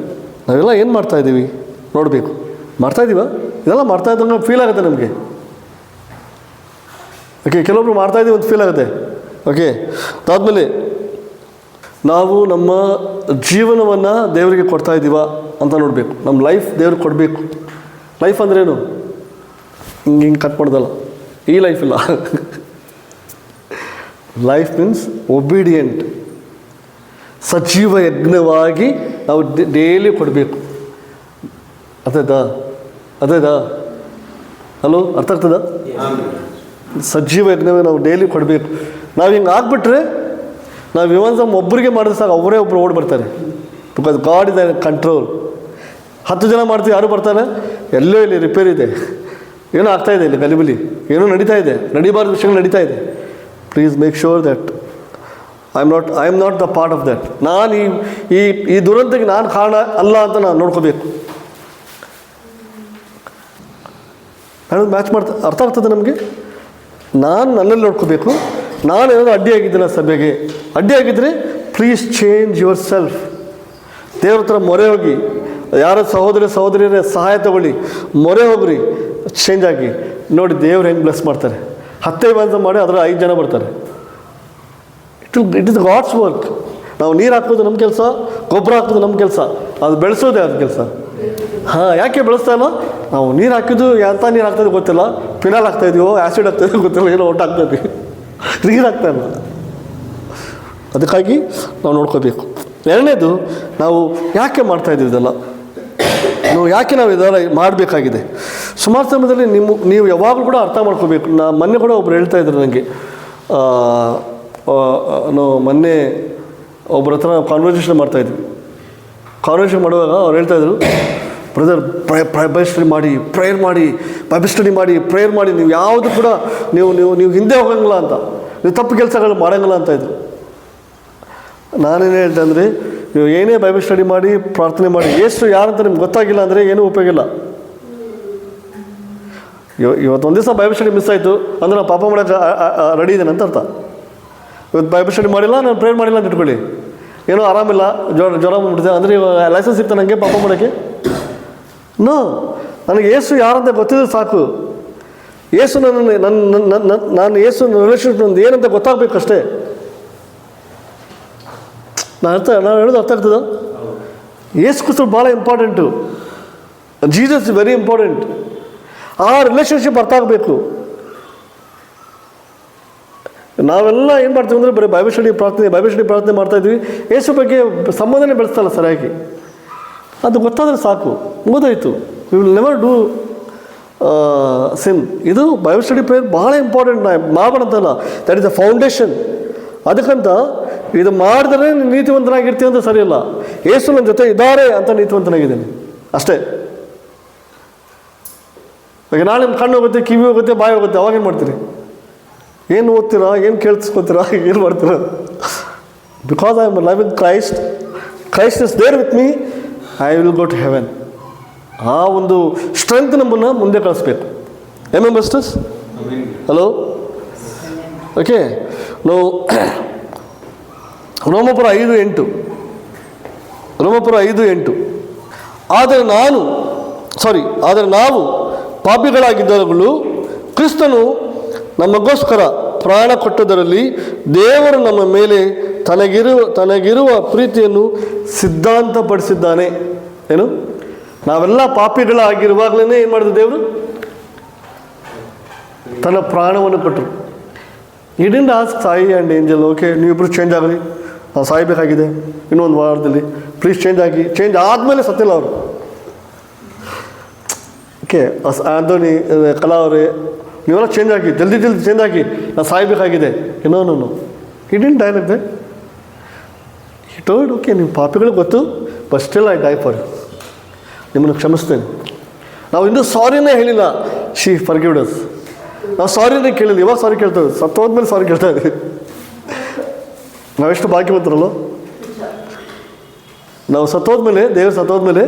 S2: ನಾವೆಲ್ಲ ಏನು ಮಾಡ್ತಾಯಿದ್ದೀವಿ ನೋಡಬೇಕು. ಮಾಡ್ತಾಯಿದ್ದೀವ? ಇದೆಲ್ಲ ಮಾಡ್ತಾಯಿದ್ದಂಗೆ ಫೀಲ್ ಆಗುತ್ತೆ ನಮಗೆ. ಓಕೆ, ಕೆಲವೊಬ್ರು ಮಾಡ್ತಾಯಿದ್ದೀವಿ ಅಂತ ಫೀಲ್ ಆಗುತ್ತೆ. ಓಕೆ, ಅದಾದಮೇಲೆ ನಾವು ನಮ್ಮ ಜೀವನವನ್ನು ದೇವರಿಗೆ ಕೊಡ್ತಾ ಇದ್ದೀವ ಅಂತ ನೋಡಬೇಕು. ನಮ್ಮ ಲೈಫ್ ದೇವ್ರಿಗೆ ಕೊಡಬೇಕು. ಲೈಫ್ ಅಂದ್ರೇನು? ಹಿಂಗೆ ಕಟ್ ಮಾಡೋದಲ್ಲ. ಈ ಲೈಫ್ ಇಲ್ಲ. Life means obedient. ಸಜೀವ ಯಜ್ಞವಾಗಿ ನಾವು ಡೈಲಿ ಕೊಡಬೇಕು. ಅದೇದಾ? ಹಲೋ, ಅರ್ಥ ಆಗ್ತದ? ಸಜೀವ ಯಜ್ಞವೇ ನಾವು ಡೈಲಿ ಕೊಡಬೇಕು. ನಾವು ಹಿಂಗೆ ಆಗ್ಬಿಟ್ರೆ ನಾವು ಇವನ್ ಒಬ್ಬರಿಗೆ ಮಾಡಿದ್ರೆ ಸಾಕು, ಅವರೇ ಒಬ್ಬರು ಓಡಿ ಬರ್ತಾರೆ. Because god is control. 10 ಜನ ಮಾಡ್ತೀವಿ, ಯಾರು ಬರ್ತಾರೆ? ಎಲ್ಲೋ ಇಲ್ಲಿ ರಿಪೇರಿ ಇದೆ, ಏನೋ ಆಗ್ತಾಯಿದೆ, ಇಲ್ಲಿ ಗಲಿಬಿಲಿ ಏನೋ ನಡೀತಾ ಇದೆ, ನಡೀಬಾರ್ದು ವಿಷಯಗಳು ನಡೀತಾ ಇದೆ. Please make sure that I am not the part of that. ನಾನು ಈ ದುರಂತಕ್ಕೆ ನಾನು ಕಾರಣ ಅಲ್ಲ ಅಂತ ನಾನು ನೋಡ್ಕೋಬೇಕು. ಹೇಳೋದು ಮ್ಯಾಚ್ ಅರ್ಥ ಆಗ್ತದೆ ನಮಗೆ. ನಾನು ನನ್ನಲ್ಲಿ ನೋಡ್ಕೋಬೇಕು. ನಾನು ಏನಾದರೂ ಅಡ್ಡಿಯಾಗಿದ್ದಿಲ್ಲ ಸಭೆಗೆ, ಅಡ್ಡಿಯಾಗಿದ್ದರೆ ಪ್ಲೀಸ್ ಚೇಂಜ್ ಯುವರ್ ಸೆಲ್ಫ್. ದೇವ್ರ ಹತ್ರ ಮೊರೆ ಹೋಗಿ, ಯಾರ ಸಹೋದರಿಯರ ಸಹಾಯ ತಗೊಳ್ಳಿ, ಮೊರೆ ಹೋಗ್ರಿ, ಚೇಂಜ್ ಆಗಿ ನೋಡಿ ದೇವ್ರು ಹೆಂಗೆ ಬ್ಲೆಸ್ ಮಾಡ್ತಾರೆ. 10 ಬಂದ ಮಾಡಿ ಅದರ 5 ಜನ ಬರ್ತಾರೆ. It is God's work. ನಾವು ನೀರು ಹಾಕೋದು ನಮ್ಮ ಕೆಲಸ, ಗೊಬ್ಬರ ಹಾಕೋದು ನಮ್ಮ ಕೆಲಸ, ಅದು ಬೆಳೆಸೋದೇ ಅದು ಕೆಲಸ. ಯಾಕೆ ಬೆಳೆಸ್ತಾ ಇಲ್ಲ? ನಾವು ನೀರು ಹಾಕಿದ್ದು ಎಂಥ ನೀರು ಹಾಕ್ತಾಯಿದ್ದು ಗೊತ್ತಿಲ್ಲ, ಫಿನಾಲ್ ಹಾಕ್ತಾಯಿದ್ದೀವೋ ಆ್ಯಸಿಡ್ ಹಾಕ್ತಾಯಿದ್ದೀವೋ ಗೊತ್ತಿಲ್ಲ, ಏನೋ ಒಟ್ಟು ಹಾಕ್ತಾಯಿದ್ವಿ, ನೀರು ಹಾಕ್ತಾಯಿಲ್ಲ. ಅದಕ್ಕಾಗಿ ನಾವು ನೋಡ್ಕೋಬೇಕು. ಎರಡನೇದು, ನಾವು ಯಾಕೆ ಮಾಡ್ತಾಯಿದ್ದೀವಿ ಇದೆಲ್ಲ, ನಾವು ಇದೆಲ್ಲ ಮಾಡಬೇಕಾಗಿದೆ. ಸುಮಾರು ಸಮಯದಲ್ಲಿ ನೀವು ಯಾವಾಗಲೂ ಕೂಡ ಅರ್ಥ ಮಾಡ್ಕೋಬೇಕು. ಮೊನ್ನೆ ಕೂಡ ಒಬ್ರು ಹೇಳ್ತಾಯಿದ್ರು ನನಗೆ, ಮೊನ್ನೆ ಒಬ್ಬರ ಹತ್ರ ಕಾನ್ವರ್ಸೇಷನ್ ಮಾಡ್ತಾಯಿದ್ವಿ. ಕಾನ್ವರ್ಸೇಷನ್ ಮಾಡುವಾಗ ಅವ್ರು ಹೇಳ್ತಾಯಿದ್ರು, ಬ್ರದರ್ ಬೈಬಲ್ ಸ್ಟಡಿ ಮಾಡಿ, ಪ್ರೇಯರ್ ಮಾಡಿ, ನೀವು ಯಾವುದು ಕೂಡ ನೀವು ಹಿಂದೆ ಹೋಗಂಗಿಲ್ಲ ಅಂತ, ನೀವು ತಪ್ಪು ಕೆಲಸಗಳು ಮಾಡೋಂಗಿಲ್ಲ ಅಂತ ಇದ್ರು. ನಾನೇನು ಹೇಳ್ತೆ ಅಂದರೆ, ನೀವು ಏನೇ ಬೈಬಲ್ ಸ್ಟಡಿ ಮಾಡಿ, ಪ್ರಾರ್ಥನೆ ಮಾಡಿ, ಎಷ್ಟು ಯಾರಂತ ನಿಮ್ಗೆ ಗೊತ್ತಾಗಿಲ್ಲ ಅಂದರೆ ಏನೂ ಉಪಯೋಗ ಇಲ್ಲ. ಇವತ್ತು ಒಂದು ದಿವಸ ಬೈಬಲ್ ಸ್ಟಡಿ ಮಿಸ್ ಆಯಿತು ಅಂದರೆ ನಾನು ಪಾಪ ಮಾಡೋಕ್ಕೆ ರೆಡಿ ಇದ್ದೇನೆ ಅಂತ ಅರ್ಥ. ಇವತ್ತು ಬೈಬಲ್ ಸ್ಟಡಿ ಮಾಡಿಲ್ಲ, ನಾನು ಪ್ರೇಯರ್ ಮಾಡಿಲ್ಲ ಅಂತ ಇಟ್ಕೊಳ್ಳಿ, ಏನೋ ಆರಾಮಿಲ್ಲ, ಜ್ವರ ಬಂದ್ಬಿಟ್ಟಿದೆ ಅಂದರೆ ಇವಾಗ ಲೈಸೆನ್ಸ್ ಸಿಗ್ತಾ ನನಗೆ ಪಾಪ ಮಾಡೋಕ್ಕೆ? ನನಗೆ ಏಸು ಯಾರಂತ ಗೊತ್ತಿದ್ರೆ ಸಾಕು. ಏಸು ನಾನು ಏಸು ರಿಲೇಷನ್ಶಿಪ್ ನಂದು ಏನಂತ ಗೊತ್ತಾಗಬೇಕಷ್ಟೇ. ನಾನು ಹೇಳೋದು ಅರ್ಥ ಆಗ್ತದ? ಏಸು ಕ್ರಿಸ್ತ ಭಾಳ important. Jesus is very important. ಆ ರಿಲೇಷನ್ಶಿಪ್ ಅರ್ಥ ಆಗಬೇಕು. ನಾವೆಲ್ಲ ಏನು ಮಾಡ್ತೀವಿ ಅಂದರೆ ಬರೀ ಬೈಬಲ್ ಸ್ಟಡಿ ಪ್ರಾರ್ಥನೆ ಮಾಡ್ತಾಯಿದ್ವಿ, ಏಸು ಬಗ್ಗೆ ಸಂಬಂಧನೇ ಬೆಳೆಸ್ತಲ್ಲ ಸರಿಯಾಗಿ. ಅದು ಗೊತ್ತಾದರೆ ಸಾಕು, ಮುಗಿದೋಯ್ತು. We will never do sin. ಇದು ಬೈಬಲ್ ಸ್ಟಡಿ ಪ್ರೇಯರ್ ಭಾಳ ಇಂಪಾರ್ಟೆಂಟ್. ಮಾಡಬಾರ್ದಲ್ಲ, ದಟ್ ಇಸ್ ದ ಫೌಂಡೇಶನ್. ಅದಕ್ಕಂತ ಇದು ಮಾಡಿದ್ರೆ ನೀತಿವಂತನಾಗಿರ್ತೀವಿ ಅಂತ ಸರಿಯಲ್ಲ. ಏಸು ನನ್ನ ಜೊತೆ ಇದ್ದಾರೆ ಅಂತ ನೀತಿವಂತನಾಗಿದ್ದೀನಿ ಅಷ್ಟೇ. ಈಗ ನಾಳೆ ನಿಮ್ಮ ಕಣ್ಣು ಹೋಗುತ್ತೆ, ಕಿವಿ ಹೋಗುತ್ತೆ, ಬಾಯಿ ಹೋಗುತ್ತೆ, ಅವಾಗೇನು ಮಾಡ್ತೀರಿ? ಏನು ಓದ್ತೀರಾ, ಏನು ಕೇಳಿಸ್ಕೊತೀರಾ, ಏನು ಮಾಡ್ತೀರಾ? Because I am loving Christ is there with me, I will go to heaven. ಆ ಒಂದು ಸ್ಟ್ರೆಂತ್ ನಮ್ಮನ್ನು ಮುಂದೆ ಕಳಿಸ್ಬೇಕು. Sisters, hello, okay. ನಾವು ರೋಮಪುರ 5:8 ಆದರೆ ನಾವು ಪಾಪಿಗಳಾಗಿದ್ದವಗಳು ಕ್ರಿಸ್ತನು ನಮಗೋಸ್ಕರ ಪ್ರಾಣ ಕೊಟ್ಟದರಲ್ಲಿ ದೇವರು ನಮ್ಮ ಮೇಲೆ ತನಗಿರುವ ಪ್ರೀತಿಯನ್ನು ಸಿದ್ಧಾಂತಪಡಿಸಿದ್ದಾನೆ. ಏನು? ನಾವೆಲ್ಲ ಪಾಪಿಗಳಾಗಿರುವಾಗಲೇ ಏನು ಮಾಡಿದ ದೇವರು? ತನ್ನ ಪ್ರಾಣವನ್ನು ಕೊಟ್ಟರು. ಇಡಿಂದ ಸಾಯಿ ಆ್ಯಂಡ್ ಏಂಜಲ್, ಓಕೆ ನೀವಿಬ್ಬರು ಚೇಂಜ್ ಆಗಲಿ, ನಾವು ಸಾಯಬೇಕಾಗಿದೆ ಇನ್ನೊಂದು ವಾರದಲ್ಲಿ, ಪ್ಲೀಸ್ ಚೇಂಜ್ ಆದಮೇಲೆ ಸತ್ತಿಲ್ಲ ಅವರು. ಓಕೆ, ಆಂಟೋನಿ, ಕಲಾ ಅವರೇ, ನೀವೆಲ್ಲ ಚೇಂಜ್ ಆಗಿ, ಜಲ್ದಿ ಚೇಂಜ್ ಆಗಿ, ನಾನು ಸಾಯಬೇಕಾಗಿದೆ. ಇನ್ನೂ didn't die like that. He told, okay ನೀವು ಪಾಪಿಗಳು ಗೊತ್ತು, but still I die for you, ನಿಮ್ಮನ್ನು ಕ್ಷಮಿಸ್ತೇನೆ. ನಾವು ಇನ್ನೂ ಸಾರಿನೇ ಹೇಳಿಲ್ಲ. She forgived us. ನಾವು ಸಾರಿನೇ ಕೇಳಿಲ್ಲ, ಇವಾಗ ಸಾರಿ ಕೇಳ್ತೇವೆ, ಸತ್ತೋದ್ಮೇಲೆ ಸಾರಿ ಕೇಳ್ತಾ ಇದ್ದೀವಿ. ನಾವೆಷ್ಟು ಭಾಗ್ಯವಂತರಲ್ಲ. ನಾವು ಸತ್ತೋದ್ಮೇಲೆ, ದೇವರು ಸತ್ತೋದ್ಮೇಲೆ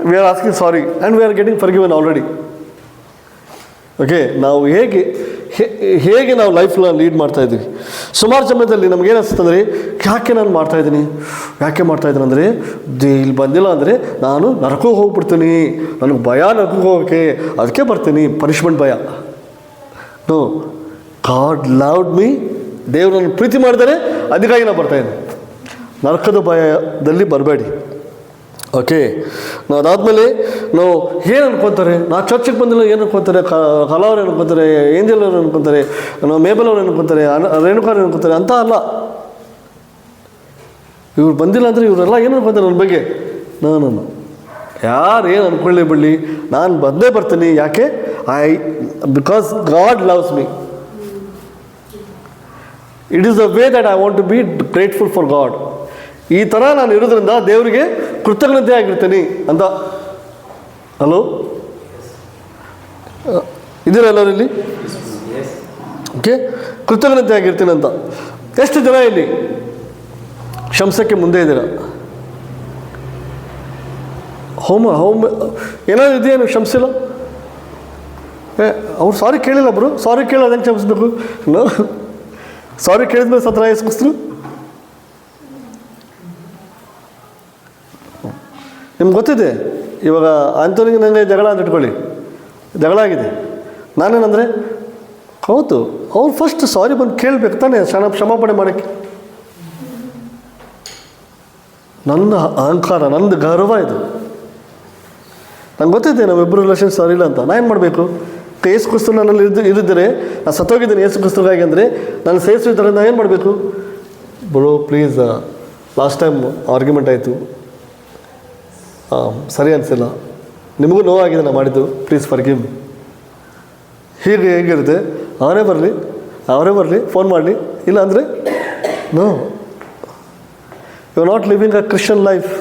S2: we are asking sorry and we are getting forgiven already. Okay, ನಾವು ಹೇಗೆ ನಾವು ಲೈಫ್ನ ಲೀಡ್ ಮಾಡ್ತಾಯಿದ್ವಿ. ಸುಮಾರು ಸಮಯದಲ್ಲಿ ನಮಗೇನು ಅನಿಸ್ತಂದರೆ, ಯಾಕೆ ನಾನು ಮಾಡ್ತಾಯಿದ್ದೀನಿ ಅಂದರೆ, ಇಲ್ಲಿ ಬಂದಿಲ್ಲ ಅಂದರೆ ನಾನು ನರಕಕ್ಕೆ ಹೋಗ್ಬಿಡ್ತೀನಿ, ನನಗೆ ಭಯ ನರಕಕ್ಕೆ ಹೋಗೋಕ್ಕೆ, ಅದಕ್ಕೆ ಬರ್ತೀನಿ, ಪನಿಷ್ಮೆಂಟ್ ಭಯ. ನೋ, ಗಾಡ್ ಲವ್ಡ್ ಮೀ, ದೇವರು ನನ್ನ ಪ್ರೀತಿ ಮಾಡಿದರೆ ಅದಕ್ಕಾಗಿ ನಾನು ಬರ್ತಾಯಿದ್ದೀನಿ. ನರಕದ ಭಯದಲ್ಲಿ ಬರಬೇಡಿ. ಓಕೆ, ನಾವು ಅದಾದಮೇಲೆ ನಾವು ಏನು ಅನ್ಕೊತಾರೆ, ನಾವು ಚರ್ಚಿಗೆ ಬಂದಿಲ್ಲ ಏನು ಅನ್ಕೊತಾರೆ, ಕಲಾವ್ರು ಏನು ಅನ್ಕೊತಾರೆ, ಏಂಜಲ್ ಅವರು ಅನ್ಕೊತಾರೆ, ನಾವು ಮೇಬಲ್ ಅವ್ರು ಅನ್ಕೊತಾರೆ, ರೇಣುಕಾರ್ ಅನ್ಕೊತಾರೆ ಅಂತ ಅಲ್ಲ. ಇವ್ರು ಬಂದಿಲ್ಲ ಅಂದರೆ ಇವರೆಲ್ಲ ಏನು ಅನ್ಕೊತಾರೆ ನನ್ನ ಬಗ್ಗೆ. ನಾನು ಯಾರು ಏನು ಅಂದ್ಕೊಳ್ಳಿ ಬಿಡಲಿ, ನಾನು ಬಂದೇ ಬರ್ತೀನಿ. ಯಾಕೆ? Because God loves me. It is the way that I want to be grateful for God. ಈ ಥರ ನಾನು ಇರೋದ್ರಿಂದ ದೇವರಿಗೆ ಕೃತಜ್ಞತೆ ಆಗಿರ್ತೀನಿ ಅಂತ. ಹಲೋ, ಇದೀರ ಎಲ್ಲರೂ ಇಲ್ಲಿ? ಓಕೆ, ಕೃತಜ್ಞತೆ ಆಗಿರ್ತೀನಿ ಅಂತ. ಎಷ್ಟು ಜನ ಇಲ್ಲಿ ಶಂಸಕ್ಕೆ ಮುಂದೆ ಇದ್ದೀರಾ? ಹೋಮ ಏನಾದ್ರು ಇದೆಯೇನು ಶಂಸಿಲ್ಲ? ಅವ್ರು ಸಾರಿ ಕೇಳಿಲ್ಲ ಬ್ರೋ, ಸಾರಿ ಕೇಳೋದು ಹೆಂಗೆ ಕ್ಷಮಿಸ್ಬೇಕು? ಸಾರಿ ಕೇಳಿದ್ಮೇಲೆ ಸತ್ರ ಎಸ್ಕಿಸ್ರು? ನಿಮ್ಗೆ ಗೊತ್ತಿದೆ, ಇವಾಗ ಅಂಥವ್ರಿಗೆ ನನಗೆ ಜಗಳ ಅಂತ ಇಟ್ಕೊಳ್ಳಿ, ಜಗಳ ಆಗಿದೆ. ನಾನೇನಂದರೆ ಹೌದು, ಅವ್ರು ಫಸ್ಟ್ ಸಾರಿ ಬಂದು ಕೇಳಬೇಕು ತಾನೇ, ಕ್ಷಮಾಪಣೆ ಮಾಡೋಕ್ಕೆ. ನನ್ನ ಅಹಂಕಾರ, ನಂದು ಗರ್ವ ಇದು. ನಂಗೆ ಗೊತ್ತಿದೆ ನಾವಿಬ್ಬರು ರಿಲೇಷನ್ ಸರಿ ಇಲ್ಲ ಅಂತ. ನಾನು ಏನು ಮಾಡಬೇಕು? ಯೇಸು ಕ್ರಿಸ್ತು ನನ್ನಲ್ಲಿ ಇರಿದ್ದರೆ, ನಾನು ಸತ್ತೋಗಿದ್ದೀನಿ ಯೇಸು ಕ್ರಿಸ್ತಗಾಗಿ ಅಂದರೆ ನಾನು ಸೇರಿಸಿದ್ದಾರೆ, ನಾನು ಏನು ಮಾಡಬೇಕು? Bro please, last time argument ಆಯಿತು, ಸರಿ ಅನಿಸಿಲ್ಲ, ನಿಮಗೂ ನೋವಾಗಿದೆ ನಾನು ಮಾಡಿದ್ದು, ಪ್ಲೀಸ್ ಫರ್ಗಿವ್ ಮಿ. ಹೇಗಿರುತ್ತೆ? ಅವರೇ ಬರಲಿ, ಫೋನ್ ಮಾಡಲಿ, ಇಲ್ಲ ಅಂದರೆ no, you are not living a Christian life.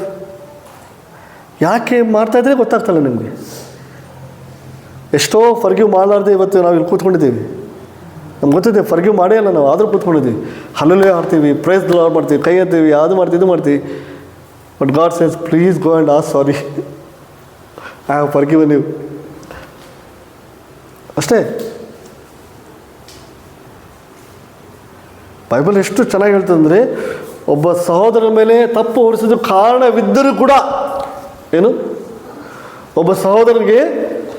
S2: ಯಾಕೆ ಮಾಡ್ತಾಯಿದ್ರೆ ಗೊತ್ತಾಗ್ತಲ್ಲ ನಿಮಗೆ. ಎಷ್ಟೋ ಫರ್ಗಿವ್ ಮಾಡಲಾರ್ದೆ ಇವತ್ತು ನಾವು ಇಲ್ಲಿ ಕೂತ್ಕೊಂಡಿದ್ದೀವಿ. ನಮ್ಗೆ ಗೊತ್ತಿದೆ ಫರ್ಗಿವ್ ಮಾಡೇ ಇಲ್ಲ ನಾವು, ಆದರೂ ಕೂತ್ಕೊಂಡಿದ್ದೀವಿ. ಹಲ್ಲಲ್ಲೇ ಆಡ್ತೀವಿ, ಪ್ರೈಸ್ ಲಾರ್ಡ್ ಮಾಡ್ತೀವಿ, ಕೈ ಎತ್ತೀವಿ, ಅದು ಮಾಡ್ತೀವಿ, ಇದು ಮಾಡ್ತೀವಿ. But God says please go and ask sorry, I have forgiven you. ಅಷ್ಟೇ. ಬೈಬಲ್ ಎಷ್ಟು ಚೆನ್ನಾಗಿ ಹೇಳ್ತದಂದರೆ, ಒಬ್ಬ ಸಹೋದರನ ಮೇಲೆ ತಪ್ಪು ಹೊರಿಸಿದ ಕಾರಣವಿದ್ದರೂ ಕೂಡ ಏನು, ಒಬ್ಬ ಸಹೋದರನಿಗೆ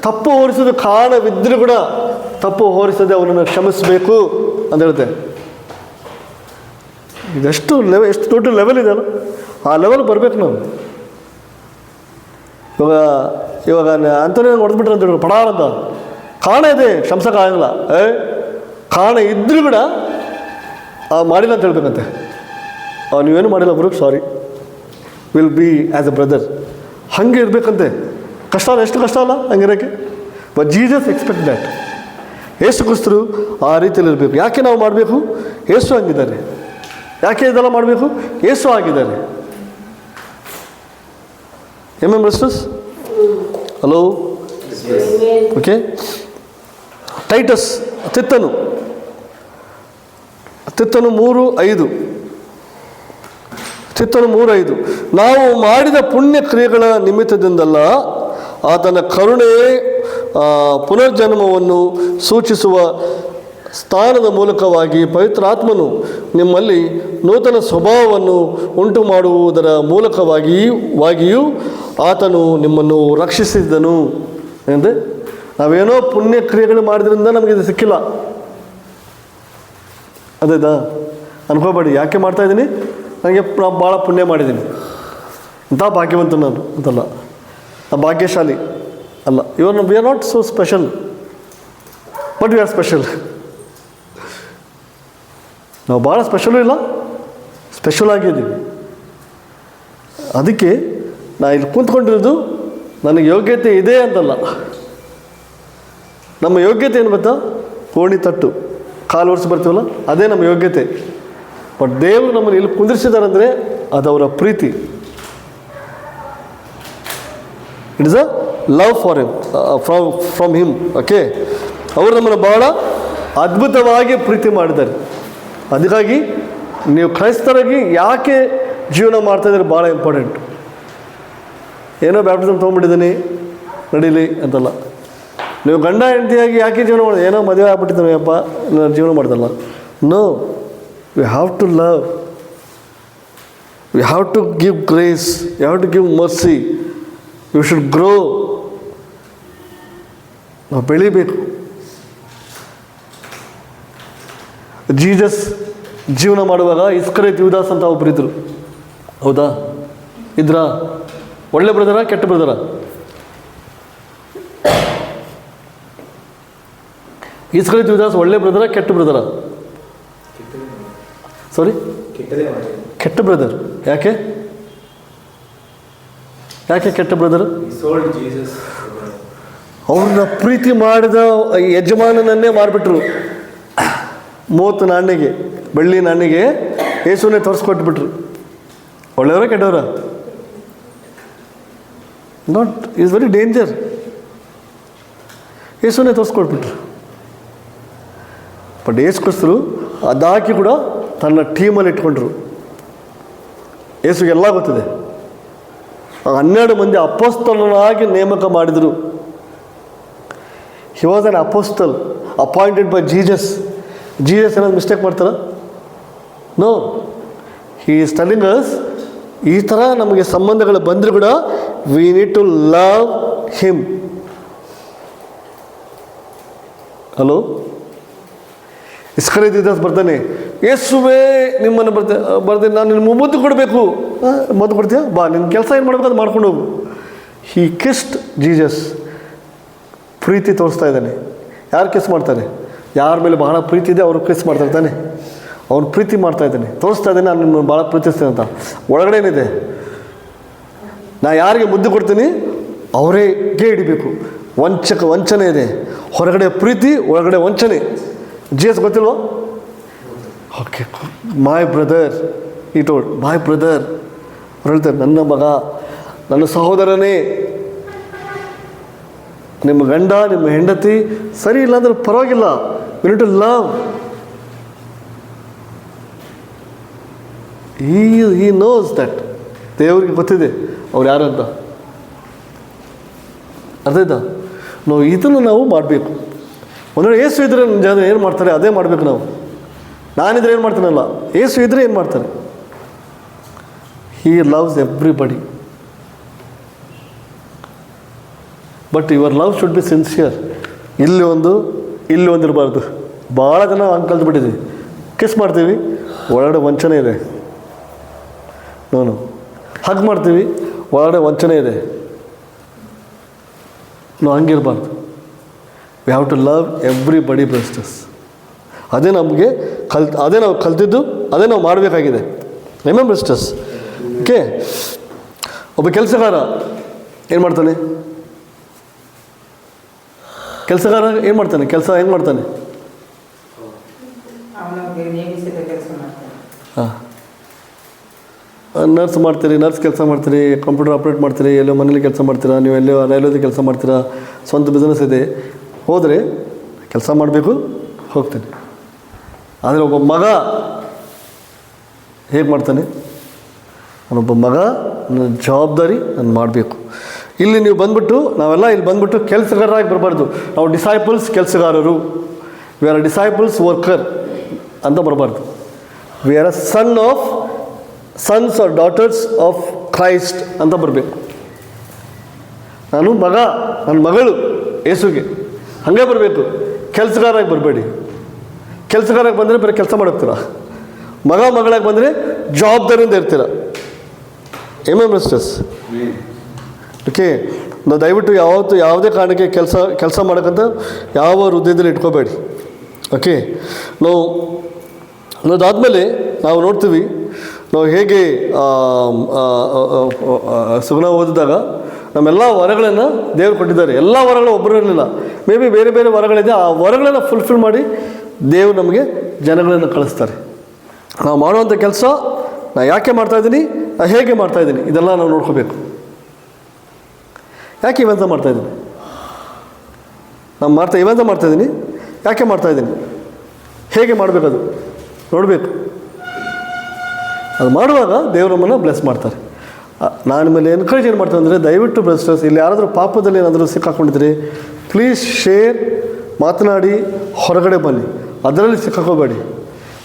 S2: ತಪ್ಪು ಹೊರಿಸೋದು ಕಾರಣವಿದ್ದರೂ ಕೂಡ ತಪ್ಪು ಹೊರಿಸದೆ ಅವನನ್ನು ಕ್ಷಮಿಸಬೇಕು ಅಂತ ಹೇಳುತ್ತೆ. ಇದೆಷ್ಟು ಎಷ್ಟು ದೊಡ್ಡ ಲೆವೆಲ್ ಇದೆ ಅಲ್ಲ, ಆ ಲೆವೆಲ್ ಬರಬೇಕು ನಾವು. ಇವಾಗ ಅಂಥವ್ರು ಹೊಡೆದ್ಬಿಟ್ರೆ ಅಂತ ಹೇಳಿ ಪಡಾರ ಅಂತ ಕಾರಣ ಇದೆ, ಕ್ಷಮಿಸೋಕ್ಕಾಗಲ್ಲ. ಕಾರಣ ಇದ್ದರೂ ಕೂಡ ಮಾಡಿಲ್ಲ ಅಂತ ಹೇಳ್ಬೇಕಂತೆ. ನೀವೇನು ಮಾಡಿಲ್ಲ bro, sorry, will be as a brother. ಹಾಗೆ ಇರಬೇಕಂತೆ. ಕಷ್ಟ ಅಲ್ಲ, ಎಷ್ಟು ಕಷ್ಟ ಅಲ್ಲ ಹಂಗಿರೋಕ್ಕೆ. But Jesus expect that. ಯೇಸು ಕ್ರಿಸ್ತರು ಆ ರೀತಿಯಲ್ಲಿ ಇರಬೇಕು. ಯಾಕೆ ನಾವು ಮಾಡಬೇಕು? ಯೇಸು ಹಂಗಿದ್ದಾರೆ. ಯಾಕೆ ಇದೆಲ್ಲ ಮಾಡಬೇಕು? ಯೇಸು ಆಗಿದ್ದಾರೆ. ಬ್ರದರ್ಸ್? Hello, okay. ಟೈಟಸ್ ತಿತ್ತನು 3:5. ತಿತ್ತನು 3:5. ನಾವು ಮಾಡಿದ ಪುಣ್ಯ ಕ್ರಿಯೆಗಳ ನಿಮಿತ್ತದಿಂದಲ್ಲ, ಆತನ ಕರುಣೆ ಪುನರ್ಜನ್ಮವನ್ನು ಸೂಚಿಸುವ ಸ್ಥಾನದ ಮೂಲಕವಾಗಿ ಪವಿತ್ರಾತ್ಮನು ನಿಮ್ಮಲ್ಲಿ ನೂತನ ಸ್ವಭಾವವನ್ನು ಉಂಟು ಮಾಡುವುದರ ಮೂಲಕವಾಗಿಯೂ ಆತನು ನಿಮ್ಮನ್ನು ರಕ್ಷಿಸಿದ್ದನು. ಅಂದರೆ ನಾವೇನೋ ಪುಣ್ಯ ಕ್ರಿಯೆಗಳು ಮಾಡಿದ್ರಿಂದ ನಮಗಿದು ಸಿಕ್ಕಿಲ್ಲ. ಅದೇದಾ ಅನ್ಕೋಬೇಡಿ. ಯಾಕೆ ಮಾಡ್ತಾಯಿದ್ದೀನಿ? ನನಗೆ ಭಾಳ ಪುಣ್ಯ ಮಾಡಿದ್ದೀನಿ, ಇಂಥ ಭಾಗ್ಯವಂತ ನಾನು ಅಂತಲ್ಲ, ನಾನು ಭಾಗ್ಯಶಾಲಿ ಅಲ್ಲ. We are not so special, but we are special. ನಾವು ಭಾಳ ಸ್ಪೆಷಲು ಇಲ್ಲ, ಸ್ಪೆಷಲ್ ಆಗಿದ್ದೀವಿ. ಅದಕ್ಕೆ ನಾ ಇಲ್ಲಿ ಕೂತ್ಕೊಂಡಿರೋದು ನನಗೆ ಯೋಗ್ಯತೆ ಇದೆ ಅಂತಲ್ಲ. ನಮ್ಮ ಯೋಗ್ಯತೆ ಏನು ಗೊತ್ತಾ? ಕೋಣಿ ತಟ್ಟು ಕಾಲು ಒರೆಸಿ ಬರ್ತೀವಲ್ಲ, ಅದೇ ನಮ್ಮ ಯೋಗ್ಯತೆ. ಬಟ್ ದೇವರು ನಮ್ಮನ್ನು ಇಲ್ಲಿ ಕುಂದಿರಿಸಿದ್ದಾರೆ ಅಂದರೆ ಅದು ಅವರ ಪ್ರೀತಿ. It is a love for him, from him. Okay, ಅವರು ನಮ್ಮನ್ನು ಬಹಳ ಅದ್ಭುತವಾಗಿ ಪ್ರೀತಿ ಮಾಡಿದ್ದಾರೆ. ಅದಕ್ಕಾಗಿ ನೀವು ಕ್ರೈಸ್ತರಾಗಿ ಯಾಕೆ ಜೀವನ ಮಾಡ್ತಾಯಿದ್ರೆ ಭಾಳ ಇಂಪಾರ್ಟೆಂಟ್. ಏನೋ ಬ್ಯಾಪ್ಟಿಸಮ್ ತೊಗೊಂಡ್ಬಿಟ್ಟಿದ್ದೀನಿ ನಡೀಲಿ ಅಂತಲ್ಲ. ನೀವು ಗಂಡ ಹೆಂಡತಿಯಾಗಿ ಯಾಕೆ ಜೀವನ ಮಾಡೋದು? ಏನೋ ಮದುವೆ ಆಗ್ಬಿಟ್ಟಿದ್ದಾನೆ ಅಪ್ಪ ನಾನು ಜೀವನ ಮಾಡ್ದಲ್ಲ. No, we have to love, we have to give grace, you have to give mercy, you should grow. ನಾವು ಬೆಳಿಬೇಕು. ಜೀಸಸ್ ಜೀವನ ಮಾಡುವಾಗ ಇಸ್ಕರಿಯೋತ್ ಯೂದಾಸ್ ಅಂತ ಒಬ್ಬರಿದ್ದರು. ಹೌದಾ? ಇದ್ರಾ? ಒಳ್ಳೆ ಬ್ರದರ, ಕೆಟ್ಟ ಬ್ರದರ? ಇಸ್ಕರಿಯೋತ್ ಯೂದಾಸ್ ಒಳ್ಳೆ ಬ್ರದರ, ಕೆಟ್ಟ ಬ್ರದರ? ಸಾರಿ, ಕೆಟ್ಟ ಬ್ರದರ್. ಯಾಕೆ ಕೆಟ್ಟ ಬ್ರದರ್? ಅವ್ರನ್ನ ಪ್ರೀತಿ ಮಾಡಿದ ಯಜಮಾನನನ್ನೇ ಮಾರಿಬಿಟ್ರು 30 ನಾಣ್ಯಗೆ. ಬೆಳ್ಳಿ ನಾಣ್ಯಗೆ ಯೇಸುವನ್ನೇ ತೋರಿಸ್ಕೊಟ್ಬಿಟ್ರು. ಒಳ್ಳೆಯವರ ಕೆಟ್ಟವರ? Not is very danger. ಯೇಸುವನ್ನೇ ತೋರಿಸ್ಕೊಟ್ಬಿಟ್ರು. ಬಟ್ ಯೇಸು ಕ್ರಿಸ್ತರು ಅದಾಕಿ ಕೂಡ ತನ್ನ ಟೀಮಲ್ಲಿ ಇಟ್ಕೊಂಡ್ರು. ಯೇಸುಗೆಲ್ಲ ಗೊತ್ತಿದೆ. 12 ಮಂದಿ ಅಪೊಸ್ತಲನಾಗಿ ನೇಮಕ ಮಾಡಿದರು. He was an apostle appointed by Jesus. Jesus ಏನಾದ್ರು ಮಿಸ್ಟೇಕ್ ಮಾಡ್ತಾರ? No. He is telling us, ಈ ಥರ ನಮಗೆ ಸಂಬಂಧಗಳು ಬಂದರೂ ಕೂಡ we need to love him. Hello, ಇಸ್ಕರಿಯೋತ ಬರ್ತಾನೆ, ಯೇಸುವೇ ನಿಮ್ಮನ್ನು ಬರ್ತೀನಿ, ನಾನು ನಿನ್ನ ಮುದ್ದು ಕೊಡಬೇಕು. ಮದ್ದು ಕೊಡ್ತೀಯ? ಬಾ, ನಿನ್ನ ಕೆಲಸ ಏನು ಮಾಡಬೇಕು ಅದು ಮಾಡ್ಕೊಂಡು ಹೋಗು. ಹಿ ಕಿಸ್ಡ್ ಜೀಸಸ್. ಪ್ರೀತಿ ತೋರಿಸ್ತಾ ಇದ್ದಾನೆ. ಯಾರು ಕಿಸ್ ಮಾಡ್ತಾನೆ? ಯಾರ ಮೇಲೆ ಬಹಳ ಪ್ರೀತಿ ಇದೆ ಅವರು ಕಿಸ್ ಮಾಡ್ತಾ ಇರ್ತಾನೆ. ಅವನು ಪ್ರೀತಿ ಮಾಡ್ತಾ ಇದ್ದಾನೆ, ತೋರಿಸ್ತಾ ಇದ್ದಾನೆ ನಾನು ನಿಮ್ಮನ್ನು ಭಾಳ ಪ್ರೀತಿಸ್ತೇನೆ ಅಂತ. ಒಳಗಡೆ ಏನಿದೆ? ನಾ ಯಾರಿಗೆ ಮುದ್ದು ಕೊಡ್ತೀನಿ ಅವರೇಗೆ ಹಿಡಿಬೇಕು. ವಂಚನೆ ಇದೆ. ಹೊರಗಡೆ ಪ್ರೀತಿ, ಒಳಗಡೆ ವಂಚನೆ. ಜೀಸಸ್ ಗೊತ್ತಿಲ್ವ? ಓಕೆ, ಮೈ ಬ್ರದರ್ ಈ ಟೋಲ್ಡ್, ಮೈ ಬ್ರದರ್. ಅವ್ರು ಹೇಳ್ತಾರೆ, ನನ್ನ ಮಗ, ನನ್ನ ಸಹೋದರನೇ. ನಿಮ್ಮ ಗಂಡ, ನಿಮ್ಮ ಹೆಂಡತಿ ಸರಿ ಇಲ್ಲ ಅಂದ್ರೆ ಪರವಾಗಿಲ್ಲ, you need to love. He knows that. ದೇವರಿಗೆ ಗೊತ್ತಿದೆ ಅವ್ರು ಯಾರು ಅಂತ. ಅರ್ಥ ಆಯ್ತಾ? ಇದನ್ನು ನಾವು ಮಾಡಬೇಕು. ಒಂದೊಂದು ಏಸು ಇದ್ದರೆ ಜನ ಏನು ಮಾಡ್ತಾರೆ ಅದೇ ಮಾಡಬೇಕು ನಾವು. ನಾನಿದ್ರೆ ಏನು ಮಾಡ್ತಾನಲ್ಲ, ಏಸು ಇದ್ದರೆ ಏನು ಮಾಡ್ತಾರೆ? ಹಿ loves everybody. But your love should be sincere. ಇಲ್ಲಿ ಒಂದಿರಬಾರ್ದು. ಭಾಳ ಜನ ಹಂಗೆ ಕಲ್ತ್ಬಿಟ್ಟಿದ್ದೀವಿ. ಕಿಸ್ ಮಾಡ್ತೀವಿ, ಒಳಗಡೆ ವಂಚನೆ ಇದೆ. ನೋನು ಹಗ್ ಮಾಡ್ತೀವಿ, ಒಳಗಡೆ ವಂಚನೆ ಇದೆ. ನಾವು ಹಂಗಿರಬಾರ್ದು. We have to love everybody brothers. ಅದೇ ನಮಗೆ ಅದೇ ನಾವು ಕಲ್ತಿದ್ದು, ಅದೇ ನಾವು ಮಾಡಬೇಕಾಗಿದೆ. Remember brothers. ಓಕೆ, ಒಬ್ಬ ಕೆಲಸಗಾರ ಏನು ಮಾಡ್ತಾನೆ? ಕೆಲಸ ಹೆಂಗೆ ಮಾಡ್ತಾನೆ? ಹಾಂ, ನರ್ಸ್ ಮಾಡ್ತೀರಿ, ನರ್ಸ್ ಕೆಲಸ ಮಾಡ್ತೀರಿ, ಕಂಪ್ಯೂಟರ್ ಆಪ್ರೇಟ್ ಮಾಡ್ತೀರಿ, ಎಲ್ಲೋ ಮನೇಲಿ ಕೆಲಸ ಮಾಡ್ತೀರಾ, ನೀವು ಎಲ್ಲೋ ರೈಲ್ವೇದು ಕೆಲಸ ಮಾಡ್ತೀರಾ, ಸ್ವಂತ ಬಿಸ್ನೆಸ್ ಇದೆ, ಹೋದರೆ ಕೆಲಸ ಮಾಡಬೇಕು, ಹೋಗ್ತೀನಿ. ಆದರೆ ಒಬ್ಬ ಮಗ ಹೇಗೆ ಮಾಡ್ತಾನೆ? ನಾನೊಬ್ಬ ಮಗ, ನನ್ನ ಜವಾಬ್ದಾರಿ ನಾನು ಮಾಡಬೇಕು. ಇಲ್ಲಿ ನೀವು ಬಂದುಬಿಟ್ಟು ನಾವೆಲ್ಲ ಇಲ್ಲಿ ಬಂದುಬಿಟ್ಟು ಕೆಲಸಗಾರರಾಗಿ ಬರಬಾರ್ದು. ನಾವು ಡಿಸೈಪಲ್ಸ್, ಕೆಲಸಗಾರರು. We are a disciples worker ಅಂತ ಬರಬಾರ್ದು. We are a sons or daughters of Christ ಅಂತ ಬರಬೇಕು. ನಾನು ಮಗ, ನನ್ನ ಮಗಳು ಯೇಸುಗೆ, ಹಾಗೆ ಬರಬೇಕು. ಕೆಲಸಗಾರಾಗಿ ಬರಬೇಡಿ. ಕೆಲಸಗಾರಾಗಿ ಬಂದರೆ ಬರೀ ಕೆಲಸ ಮಾಡೋಗ್ತೀರ. ಮಗಳಾಗಿ ಬಂದರೆ ಜವಾಬ್ದಾರಿಯಿಂದ ಇರ್ತೀರ. Amen brothers. ಓಕೆ, ನಾವು ದಯವಿಟ್ಟು ಯಾವುದೇ ಕಾರಣಕ್ಕೆ ಕೆಲಸ ಮಾಡೋಕ್ಕಂತ ಯಾವ ಹೃದಯದಲ್ಲಿ ಇಟ್ಕೋಬೇಡಿ. ಓಕೆ, ಅದಾದಮೇಲೆ ನಾವು ನೋಡ್ತೀವಿ, ನಾವು ಹೇಗೆ ಸುಗುಣ ಓದಿದಾಗ ನಮ್ಮೆಲ್ಲ ವರಗಳನ್ನು ದೇವರು ಕೊಟ್ಟಿದ್ದಾರೆ. ಎಲ್ಲ ವರಗಳು ಒಬ್ಬರು ಇರಲಿಲ್ಲ, ಮೇ ಬಿ ಬೇರೆ ಬೇರೆ ವರಗಳಿದೆ. ಆ ವರಗಳನ್ನು ಫುಲ್ಫಿಲ್ ಮಾಡಿ ದೇವರು ನಮಗೆ ಜನಗಳನ್ನು ಕಳಿಸ್ತಾರೆ. ನಾವು ಮಾಡುವಂಥ ಕೆಲಸ ನಾನು ಯಾಕೆ ಮಾಡ್ತಾಯಿದ್ದೀನಿ, ನಾನು ಹೇಗೆ ಮಾಡ್ತಾಯಿದ್ದೀನಿ, ಇದೆಲ್ಲ ನಾವು ನೋಡ್ಕೋಬೇಕು. ಯಾಕೆ ಇವೆಂತ ಮಾಡ್ತಾಯಿದ್ದೀನಿ? ಇವೆಂತ ಮಾಡ್ತಾಯಿದ್ದೀನಿ, ಯಾಕೆ ಮಾಡ್ತಾಯಿದ್ದೀನಿ, ಹೇಗೆ ಮಾಡಬೇಕದು ನೋಡಬೇಕು. ಅದು ಮಾಡುವಾಗ ದೇವರು ನಮ್ಮನ್ನು ಬ್ಲೆಸ್ ಮಾಡ್ತಾರೆ. ನಾನು ನಿಮ್ಮಲ್ಲಿ ಎನ್ಕರೇಜ್ ಏನು ಮಾಡ್ತೀನಿ ಅಂದರೆ, ದಯವಿಟ್ಟು ಬ್ರದರ್ಸ್, ಇಲ್ಲಿ ಯಾರಾದರೂ ಪಾಪದಲ್ಲಿ ಏನಾದರೂ ಸಿಕ್ಕಾಕೊಂಡಿದ್ರಿ, ಪ್ಲೀಸ್ ಶೇರ್, ಮಾತನಾಡಿ, ಹೊರಗಡೆ ಬನ್ನಿ. ಅದರಲ್ಲಿ ಸಿಕ್ಕಾಕೋಬೇಡಿ.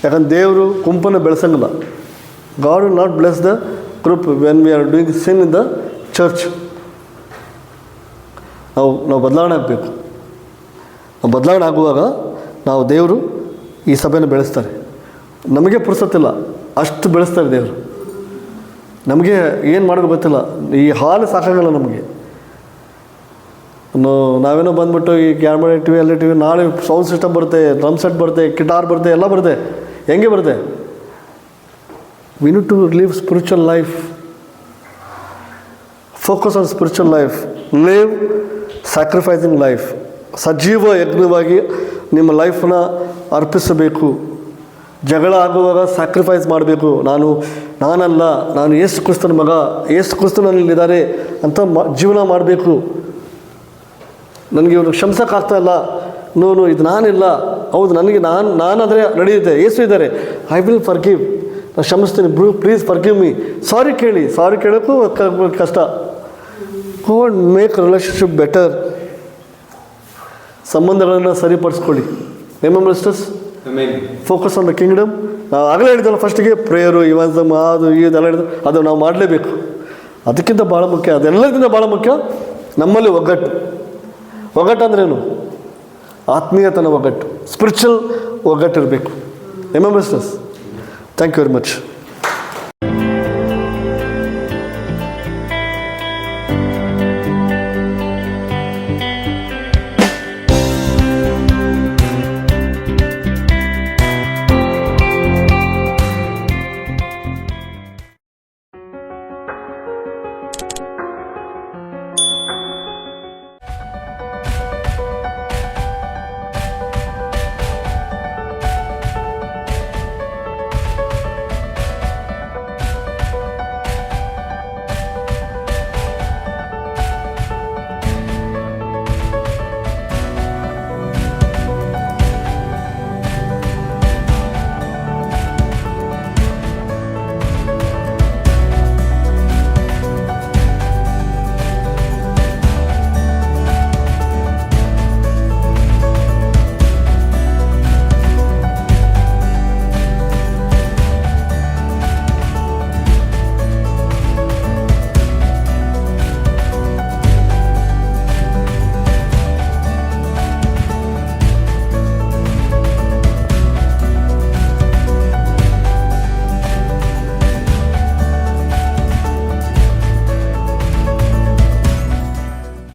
S2: ಯಾಕಂದ್ರೆ ದೇವರು ಗುಂಪನ್ನು ಬೆಳೆಸಂಗಿಲ್ಲ. God will not bless the group when we are doing sin in the church. ನಾವು ಬದಲಾವಣೆ ಆಗಬೇಕು. ನಾವು ಬದಲಾವಣೆ ಆಗುವಾಗ ನಾವು ದೇವರು ಈ ಸಭೆಯನ್ನು ಬೆಳೆಸ್ತಾರೆ. ನಮಗೆ ಪುರ್ಸತ್ತಿಲ್ಲ, ಅಷ್ಟು ಬೆಳೆಸ್ತಾರೆ ದೇವರು. ನಮಗೆ ಏನು ಮಾಡೋದು ಗೊತ್ತಿಲ್ಲ. ಈ ಹಾಲು ಸಾಕಾಗಲ್ಲ ನಮಗೆ. ನಾವೇನೋ ಬಂದುಬಿಟ್ಟು ಈ ಕ್ಯಾಮ್ರಾ ಇಟ್ಟಿವಿ, ಎಲ್ಲ ಇಟ್ಟಿವಿ, ನಾಳೆ ಸೌಂಡ್ ಸಿಸ್ಟಮ್ ಬರುತ್ತೆ, ಡ್ರಮ್ ಸೆಟ್ ಬರುತ್ತೆ, ಗಿಟಾರ್ ಬರುತ್ತೆ, ಎಲ್ಲ ಬರುತ್ತೆ. ಹೆಂಗೆ ಬರುತ್ತೆ? We need to live spiritual life. Focus on spiritual life. Live sacrificing life. ಸಜೀವ ಯಜ್ಞವಾಗಿ ನಿಮ್ಮ ಲೈಫನ್ನ ಅರ್ಪಿಸಬೇಕು. ಜಗಳ ಆಗುವಾಗ ಸ್ಯಾಕ್ರಿಫೈಸ್ ಮಾಡಬೇಕು. ನಾನಲ್ಲ, ನಾನು ಯೇಸು ಕ್ರಿಸ್ತನ ಮಗ, ಯೇಸು ಕ್ರಿಸ್ತ ನನ್ನಲ್ಲಿದ್ದಾರೆ ಅಂತ ಜೀವನ ಮಾಡಬೇಕು. ನನಗೆ ಇವ್ರಿಗೆ ಕ್ಷಮಿಸೋಕ್ಕಾಗ್ತಾ ಇಲ್ಲ, ನೋನು ಇದು ನಾನಿಲ್ಲ, ಹೌದು ನನಗೆ ನಾನಾದರೆ ನಡೆಯುತ್ತೆ, ಯೇಸು ಇದ್ದಾರೆ, ಐ ವಿಲ್ ಫರ್ಗಿವ್, ನಾನು ಕ್ಷಮಿಸ್ತೀನಿ, ಪ್ಲೀಸ್ ಫರ್ಗಿವ್ ಮೀ. ಸಾರಿ ಕೇಳೋಕ್ಕೂ ಕಷ್ಟ. God make relationship better. ಸಂಬಂಧಗಳನ್ನು ಸರಿಪಡಿಸ್ಕೊಳ್ಳಿ. Remember sisters, focus on the kingdom. ನಾವು ಆಗಲೇ ಹೇಳಿದಲ್ಲ ಫಸ್ಟಿಗೆ ಪ್ರೇಯರು, ಇವಾನ್ಸಮ್, ಅದು ಇದೆಲ್ಲ ಹೇಳಿದ್ರು, ಅದು ನಾವು ಮಾಡಲೇಬೇಕು. ಅದಕ್ಕಿಂತ ಭಾಳ ಮುಖ್ಯ, ಅದೆಲ್ಲಕ್ಕಿಂತ ಭಾಳ ಮುಖ್ಯ ನಮ್ಮಲ್ಲಿ ಒಗ್ಗಟ್ಟು ಅಂದ್ರೇನು? ಆತ್ಮೀಯತನ ಒಗ್ಗಟ್ಟು, ಸ್ಪಿರಿಚುವಲ್ ಒಗ್ಗಟ್ಟು ಇರಬೇಕು. Remember sisters, thank you very much.